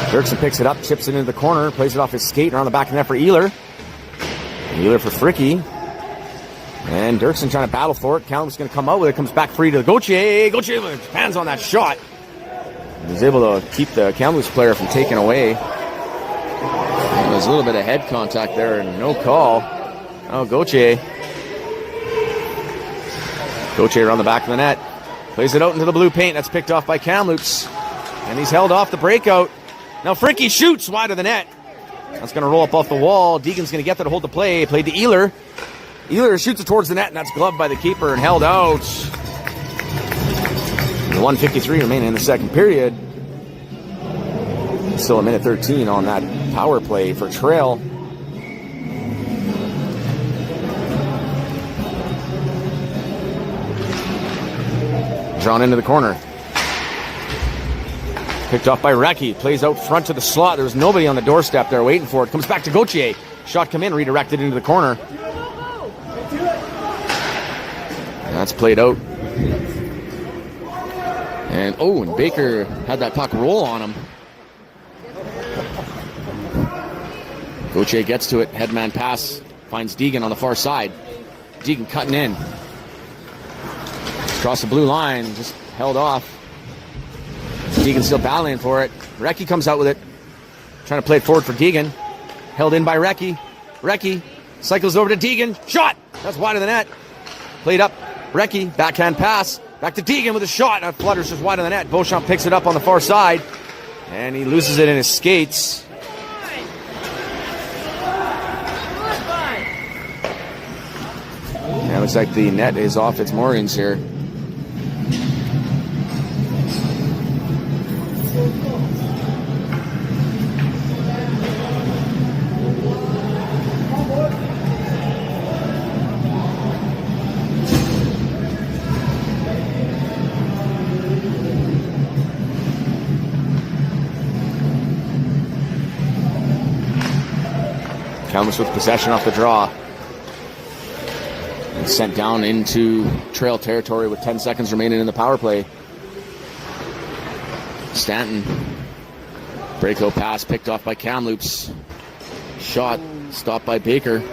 Speaker 1: Dirksen picks it up, chips it into the corner, plays it off his skate around the back of the net for Ehler. Ehler for Fricky. And Dirksen trying to battle for it. Kamloops going to come out with it, comes back free to Gauthier. Gauthier with his hands on that shot. He's able to keep the Kamloops player from taking away. And there's a little bit of head contact there and no call. Oh, Gauthier. Gauthier around the back of the net. Plays it out into the blue paint. That's picked off by Kamloops. And he's held off the breakout. Now Fricky shoots wide of the net. That's going to roll up off the wall. Deegan's going to get there to hold the play. Played to Ehler. Ehler shoots it towards the net, and that's gloved by the keeper and held out. 1:53 remaining in the second period. Still a minute 13 on that power play for Trail. Drawn into the corner. Picked off by Recchi. Plays out front to the slot. There's nobody on the doorstep there waiting for it. Comes back to Gauthier. Shot come in, redirected into the corner. And that's played out. And and Baker had that puck roll on him. Gauthier gets to it. Headman pass. Finds Deegan on the far side. Deegan cutting in. Across the blue line. Just held off. Deegan still battling for it. Recchi comes out with it. Trying to play it forward for Deegan. Held in by Recchi. Recchi cycles over to Deegan. Shot! That's wide of the net. Played up. Recchi. Backhand pass. Back to Deegan with a shot. That flutters just wide of the net. Beauchamp picks it up on the far side. And he loses it in his skates. Yeah, looks like the net is off its moorings here. Kamloops with possession off the draw. And sent down into Trail territory with 10 seconds remaining in the power play. Stanton. Breakout pass picked off by Kamloops. Shot stopped by Baker.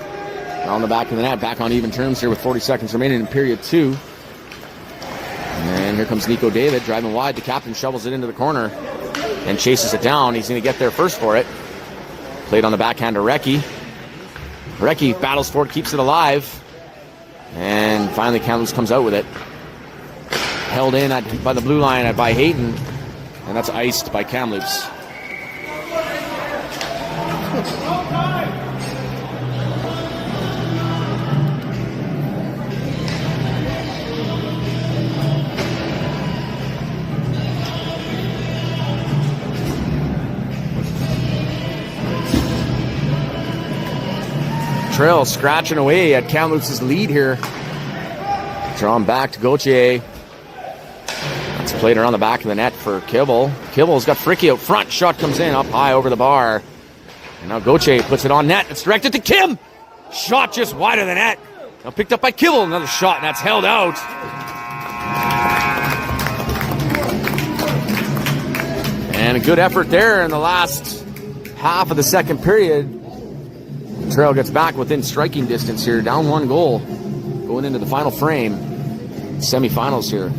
Speaker 1: On the back of the net. Back on even terms here with 40 seconds remaining in period 2. And here comes Nico David driving wide. The captain shovels it into the corner and chases it down. He's going to get there first for it. Played on the backhand to Recchi. Recchi battles for it, keeps it alive. And finally Kamloops comes out with it. Held in by the blue line by Hayton. And that's iced by Kamloops. Trail scratching away at Kamloops' lead here. Drawn back to Gauthier. That's played around the back of the net for Kibble. Kibble's got Fricky out front. Shot comes in up high over the bar. And now Gauthier puts it on net. It's directed to Kim. Shot just wide of the net. Now picked up by Kibble. Another shot, and that's held out. And a good effort there in the last half of the second period. Trail gets back within striking distance here. Down 1 goal. Going into the final frame. Semifinals here.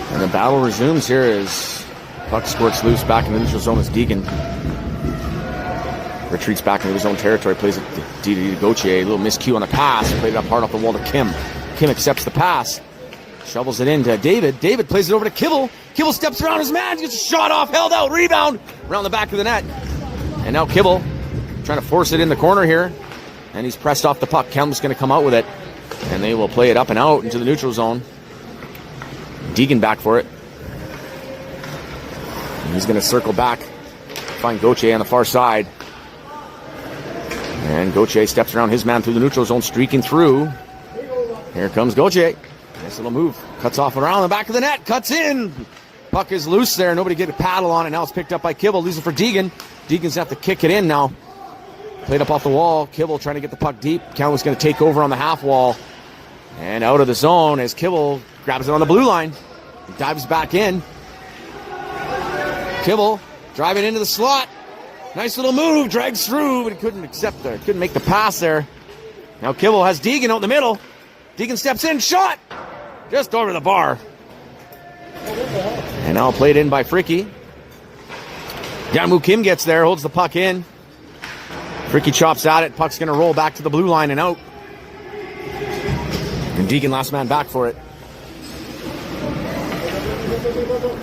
Speaker 1: And the battle resumes here as puck squirts loose back in the neutral zone as Deegan retreats back into his own territory, plays it to Gauthier. A little miscue on the pass, played it up hard off the wall to Kim. Kim accepts the pass, shovels it into David. David plays it over to Kibble. Kibble steps around his man, gets a shot off, held out, rebound around the back of the net. And now Kibble trying to force it in the corner here, and he's pressed off the puck. Kem's going to come out with it, and they will play it up and out into the neutral zone. Deegan back for it. And he's going to circle back, find Gauthier on the far side. And Gauthier steps around his man through the neutral zone, streaking through. Here comes Gauthier. Nice little move. Cuts off around the back of the net. Cuts in. Puck is loose there. Nobody get a paddle on it. Now it's picked up by Kibble. Losing for Deegan. Deegan's going to have to kick it in now. Played up off the wall. Kibble trying to get the puck deep. Kamloops going to take over on the half wall. And out of the zone as Kibble grabs it on the blue line. Dives back in. Kibble driving into the slot. Nice little move. Drags through, but he couldn't make the pass there. Now Kibble has Deegan out in the middle. Deegan steps in. Shot! Just over the bar. And now played in by Fricky. Yamu Kim gets there, holds the puck in. Fricky chops at it. Puck's going to roll back to the blue line and out. And Deegan last man back for it.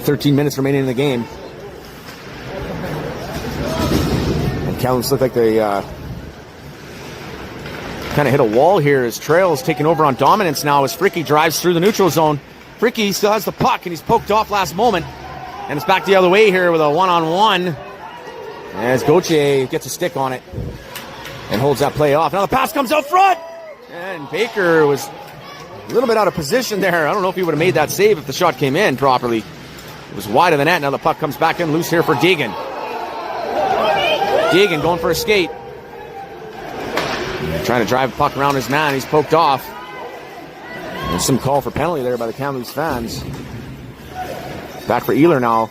Speaker 1: 13 minutes remaining in the game. And Kamloops look like they kind of hit a wall here as Trail is taking over on dominance now as Fricky drives through the neutral zone. Fricky still has the puck and he's poked off last moment. And it's back the other way here with a one-on-one as Gauthier gets a stick on it and holds that play off. Now the pass comes out front, and Baker was a little bit out of position there. I don't know if he would have made that save if the shot came in properly. It was wide of the net. Now the puck comes back in loose here for Deegan. Deegan going for a skate. Trying to drive the puck around his man. He's poked off. There's some call for penalty there by the Kamloops fans. Back for Ehler now.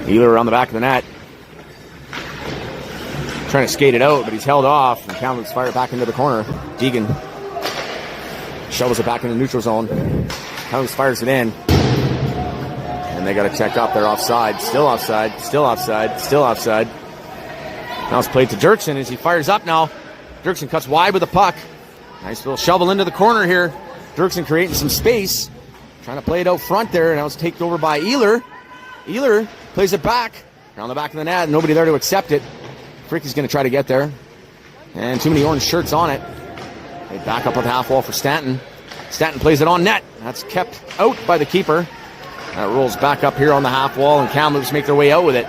Speaker 1: Ehler around the back of the net. Trying to skate it out, but he's held off. And Kamloops fire it back into the corner. Deegan shovels it back in the neutral zone. Kamloops fires it in. And they got to check up. They're offside. Still offside. Still offside. Still offside. Now it's played to Dirksen as he fires up now. Dirksen cuts wide with the puck. Nice little shovel into the corner here. Dirksen creating some space. Trying to play it out front there. Now it's taken over by Ehler. Ehler plays it back. Around the back of the net. Nobody there to accept it. Fricky's going to try to get there. And too many orange shirts on it. They back up at the half wall for Stanton. Stanton plays it on net. That's kept out by the keeper. That rolls back up here on the half wall, and Kamloops make their way out with it.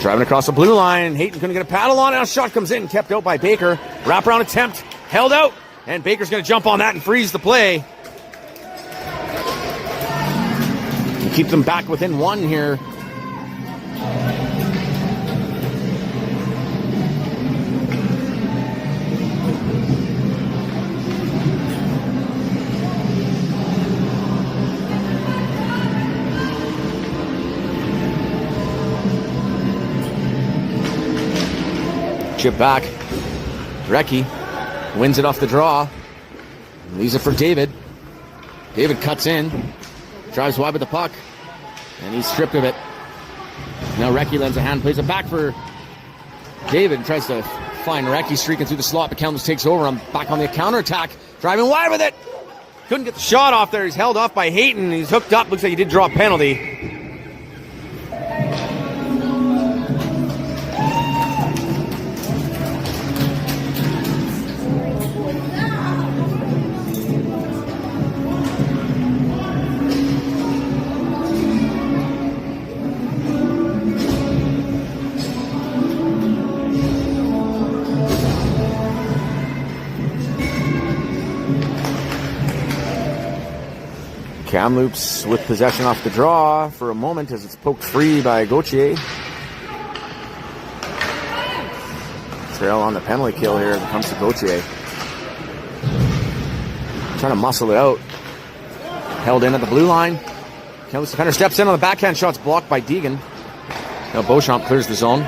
Speaker 1: Driving across the blue line. Hayton couldn't get a paddle on it. A shot comes in, kept out by Baker. Wraparound attempt, held out. And Baker's going to jump on that and freeze the play. Keep them back within one here. Chip back. Recchi wins it off the draw. Leaves it for David. David cuts in. Drives wide with the puck. And he's stripped of it. Now Recchi lends a hand. Plays it back for David. And tries to find Recchi streaking through the slot. But Kamloops takes over. I'm back on the counterattack. Driving wide with it. Couldn't get the shot off there. He's held off by Hayton. He's hooked up. Looks like he did draw a penalty. Kamloops with possession off the draw for a moment as it's poked free by Gauthier. Trail on the penalty kill here as it comes to Gauthier. Trying to muscle it out. Held in at the blue line. Kamloops defender steps in on the backhand shot's blocked by Deegan. Now Beauchamp clears the zone.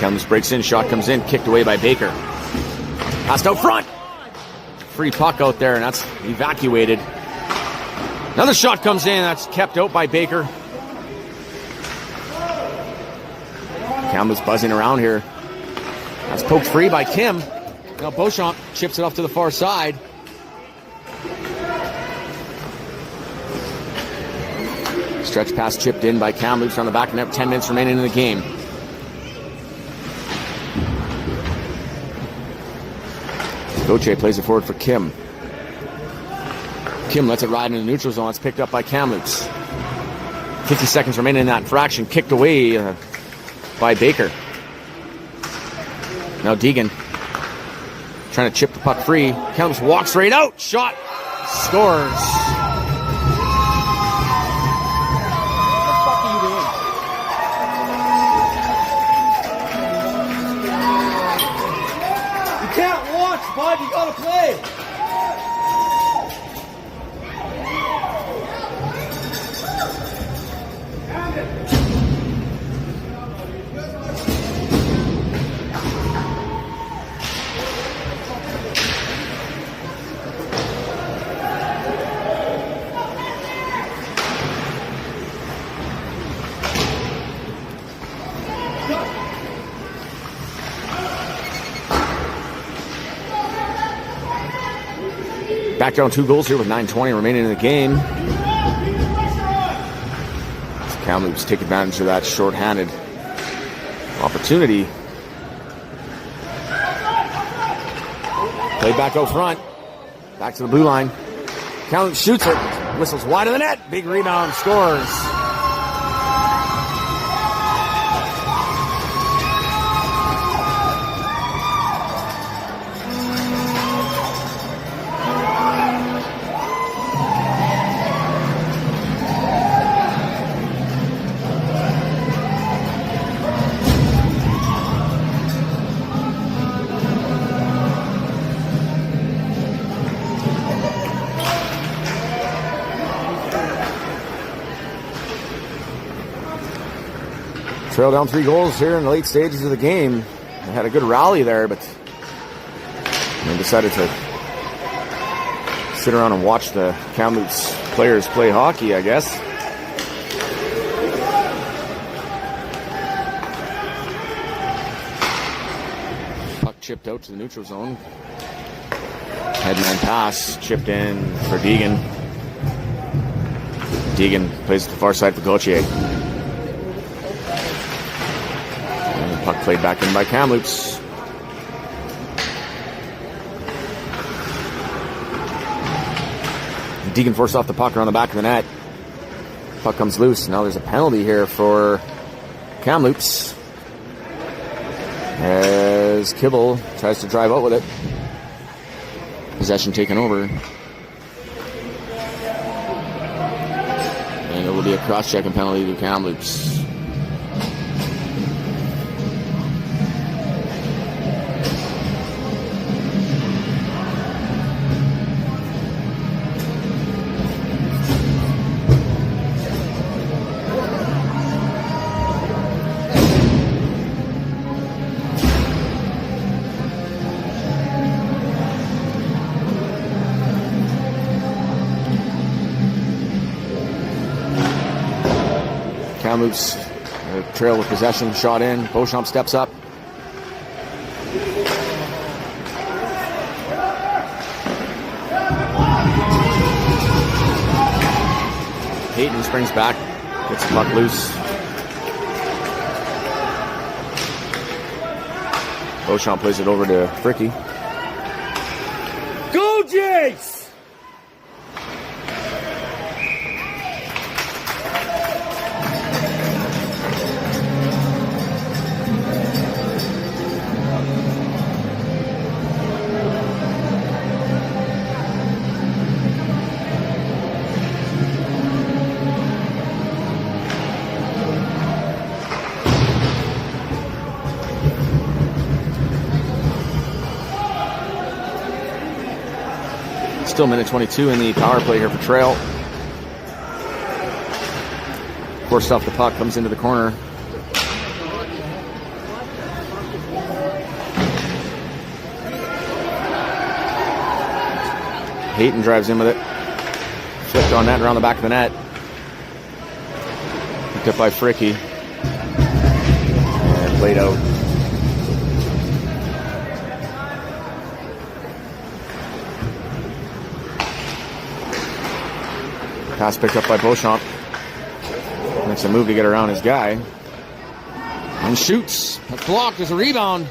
Speaker 1: Kamloops breaks in, shot comes in, kicked away by Baker. Passed out front. Free puck out there, and that's evacuated. Another shot comes in, that's kept out by Baker. Kamloops buzzing around here. That's poked free by Kim. Now Beauchamp chips it off to the far side. Stretch pass chipped in by Kamloops on the back net. 10 minutes remaining in the game. Gauthier plays it forward for Kim. Kim lets it ride in the neutral zone. It's picked up by Kamloops. 50 seconds remaining in that infraction. Kicked away by Baker. Now Deegan trying to chip the puck free. Kamloops walks right out. Shot. Scores.
Speaker 3: Bud, you gotta play.
Speaker 1: Back down 2 goals here with 9:20 remaining in the game. Kamloops take advantage of that shorthanded opportunity. Played back out front. Back to the blue line. Kamloops shoots it. Whistles wide of the net. Big rebound. Scores. Trail down 3 goals here in the late stages of the game. They had a good rally there, but they decided to sit around and watch the Kamloops players play hockey, I guess. Puck chipped out to the neutral zone. Headman pass chipped in for Deegan. Deegan Plays to the far side for Gauthier. And the puck played back in by Kamloops. Deegan forced off the puck around the back of the net. Puck comes loose. Now there's a penalty here for Kamloops as Kibble tries to drive out with it. Possession taken over. And it will be a cross-checking penalty to Kamloops. Kamloops trail with possession, shot in. Beauchamp steps up. Hayton springs back, gets the puck loose. Beauchamp plays it over to Fricky.
Speaker 3: Go, Jace!
Speaker 1: Still minute 22 in the power play here for Trail. Forced off the puck, comes into the corner. Hayton drives in with it. Flipped on net around the back of the net. Picked up by Fricky. And played out. Pass picked up by Beauchamp. Makes a move to get around his guy. And shoots. That's blocked. There's a rebound.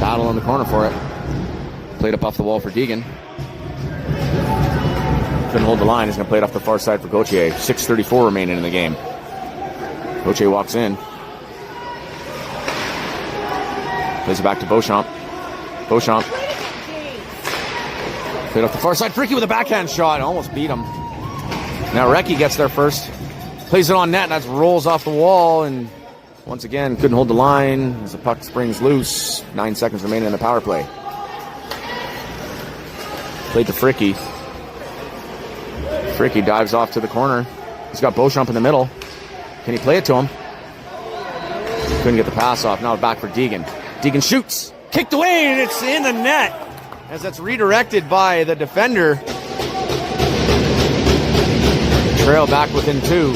Speaker 1: Battle in the corner for it. Played up off the wall for Deegan. Couldn't hold the line. He's going to play it off the far side for Gauthier. 6:34 remaining in the game. Gauthier walks in. Plays it back to Beauchamp. Beauchamp. Played off the far side. Fricky with a backhand shot. Almost beat him. Now Recchi gets there first. Plays it on net, and that rolls off the wall. And once again, couldn't hold the line as the puck springs loose. 9 seconds remaining in the power play. Played to Fricky. Fricky dives off to the corner. He's got Beauchamp in the middle. Can he play it to him? Couldn't get the pass off. Now back for Deegan. Deegan shoots. Kicked away, and it's in the net. As that's redirected by the defender. Trail back within 2.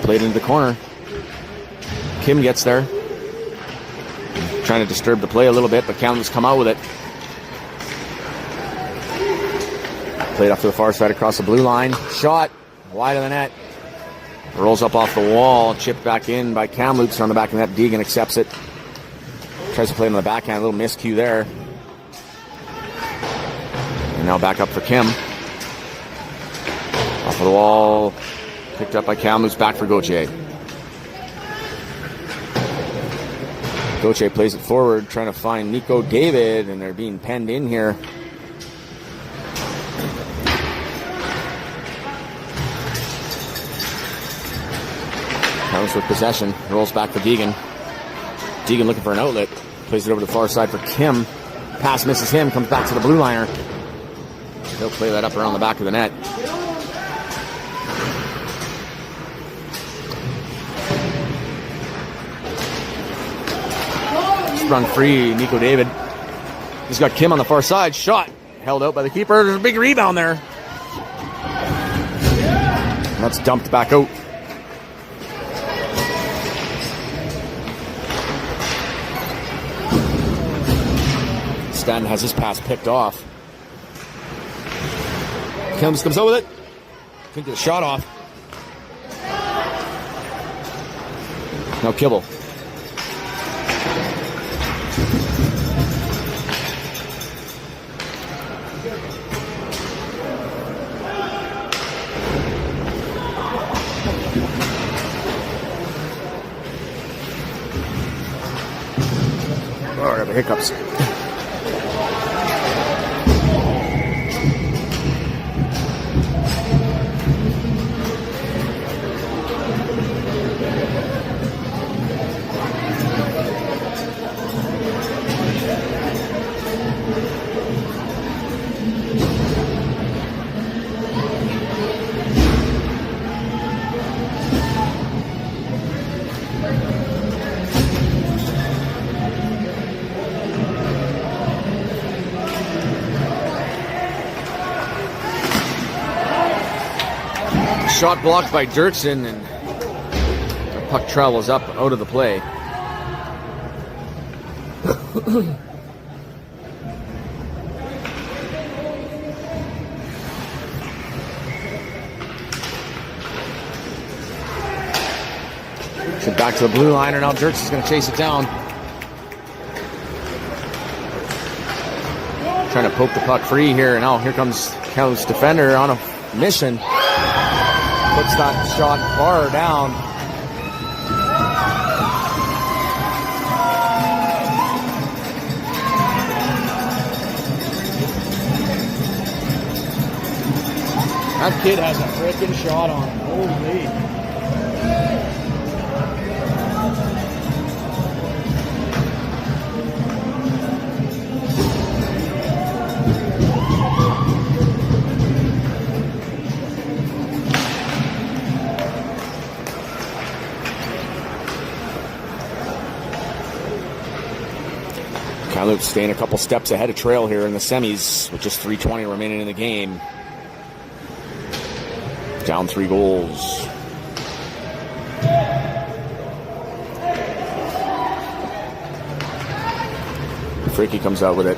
Speaker 1: Played into the corner. Kim gets there. Trying to disturb the play a little bit, but Kamloops come out with it. Played off to the far side across the blue line. Shot wide of the net. Rolls up off the wall. Chipped back in by Kamloops on the back of the net. Deegan accepts it. Tries to play it on the backhand. A little miscue there. And now back up for Kim. Off of the wall. Picked up by Kamloops. Back for Gauthier. Gauthier plays it forward, trying to find Nico David, and they're being penned in here. Kamloops with possession, rolls back for Deegan. Deegan looking for an outlet, plays it over the far side for Kim. Pass misses him, comes back to the blue liner. He'll play that up around the back of the net. Sprung free, Nico David. He's got Kim on the far side. Shot held out by the keeper. There's a big rebound there. And that's dumped back out. Stanton has his pass picked off. Comes out with it. Couldn't get a shot off. Now Kibble. Oh, I got the hiccups. Shot blocked by Dirksen, and the puck travels up out of the play. So back to the blue liner. Now Dirksen's going to chase it down. Trying to poke the puck free here. Now here comes Kamloops defender on a mission. Puts that shot far down.
Speaker 3: That kid has a freaking shot on him. Holy.
Speaker 1: Kamloops staying a couple steps ahead of Trail here in the semis with just 3:20 remaining in the game. Down 3 goals. Fricky comes out with it.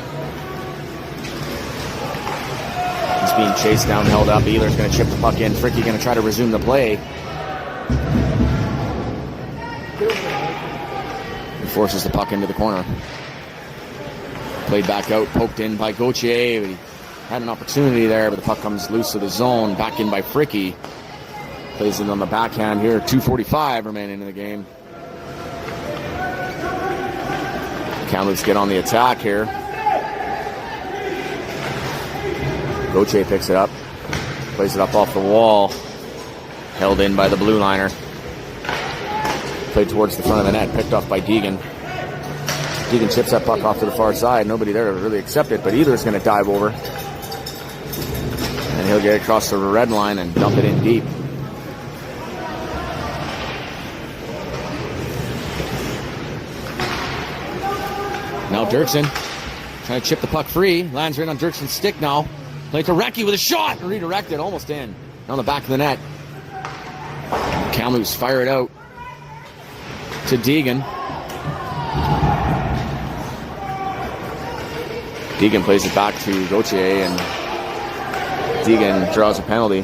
Speaker 1: He's being chased down, held up. Ehlers going to chip the puck in. Fricky going to try to resume the play. He forces the puck into the corner. Played back out, poked in by Gauthier. He had an opportunity there, but the puck comes loose of the zone. Back in by Fricky. Plays it on the backhand here. 2:45 remaining in the game. Kamloops get on the attack here. Gauthier picks it up. Plays it up off the wall. Held in by the blue liner. Played towards the front of the net. Picked off by Deegan. Deegan chips that puck off to the far side. Nobody there to really accept it, but Ehlers going to dive over. And he'll get across the red line and dump it in deep. Now Dirksen trying to chip the puck free. Lands right on Dirksen's stick now. Played to Recchi with a shot. Redirected, almost in. On the back of the net. Kamloops fire it out to Deegan. Deegan plays it back to Gauthier, and Deegan draws a penalty.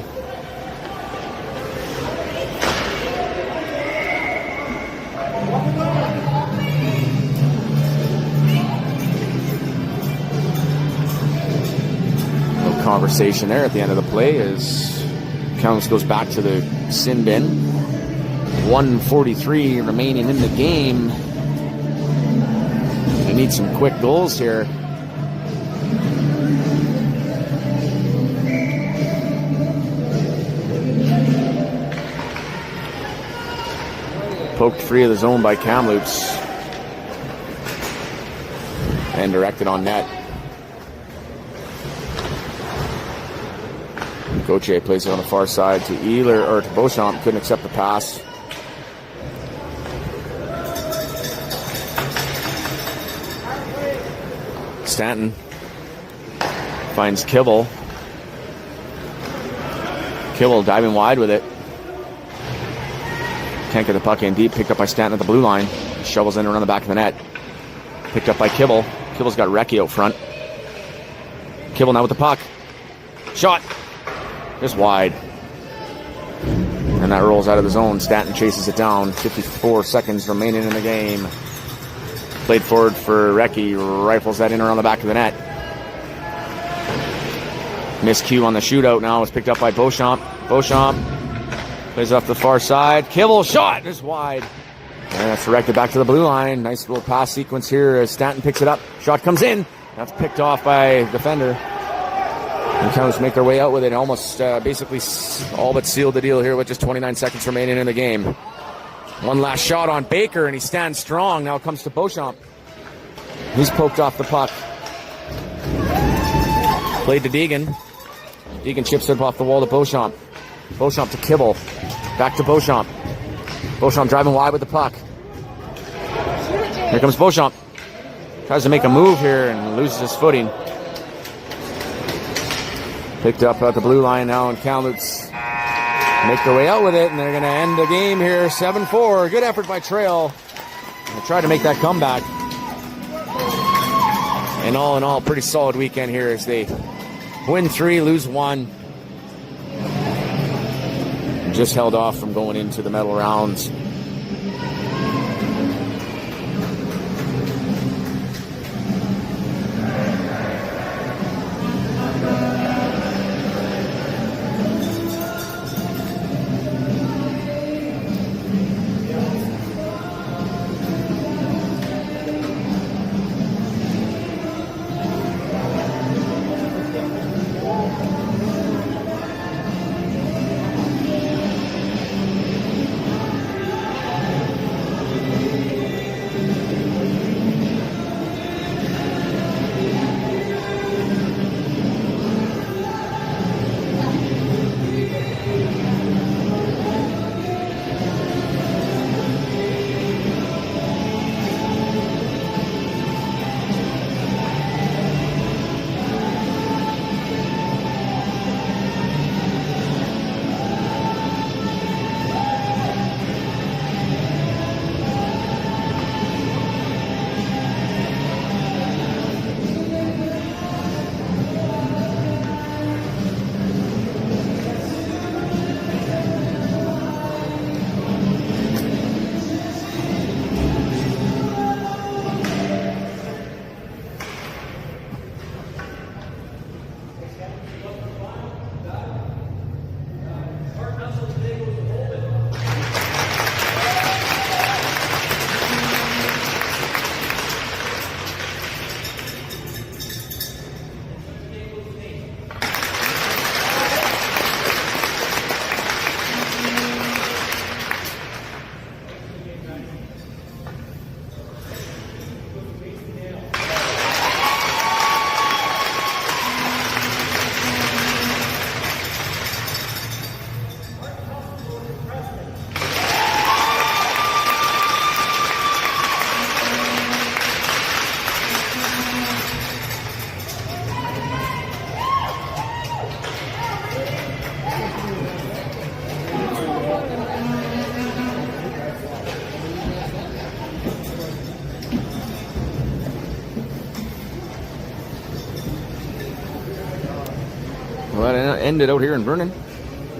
Speaker 1: No conversation there at the end of the play as Kamloops goes back to the sin bin. 1:43 remaining in the game. They need some quick goals here. Poked free of the zone by Kamloops and directed on net. Gauthier plays it on the far side to Ehlers, or to Beauchamp. Couldn't accept the pass. Stanton finds Kibble. Kibble diving wide with it. Can't get the puck in deep. Picked up by Stanton at the blue line. Shovels in around the back of the net. Picked up by Kibble. Kibble's got Recchi out front. Kibble now with the puck. Shot. Just wide. And that rolls out of the zone. Stanton chases it down. 54 seconds remaining in the game. Played forward for Recchi. Rifles that in around the back of the net. Miscue on the shootout now. Is picked up by Beauchamp. Beauchamp plays off the far side. Kibble shot. Just wide. And that's directed back to the blue line. Nice little pass sequence here as Stanton picks it up. Shot comes in. That's picked off by a defender. And Kamloops make their way out with it. Almost basically all but sealed the deal here with just 29 seconds remaining in the game. One last shot on Baker, and he stands strong. Now it comes to Beauchamp. He's poked off the puck. Played to Deegan. Deegan chips it off the wall to Beauchamp. Beauchamp to Kibble. Back to Beauchamp. Beauchamp driving wide with the puck. Here comes Beauchamp. Tries to make a move here and loses his footing. Picked up at the blue line now, and Kamloops make their way out with it, and they're going to end the game here 7-4. Good effort by Trail. They tried to make that comeback. And all in all, pretty solid weekend here as they win 3, lose 1. Just held off from going into the medal rounds. Well, it ended out here in Vernon.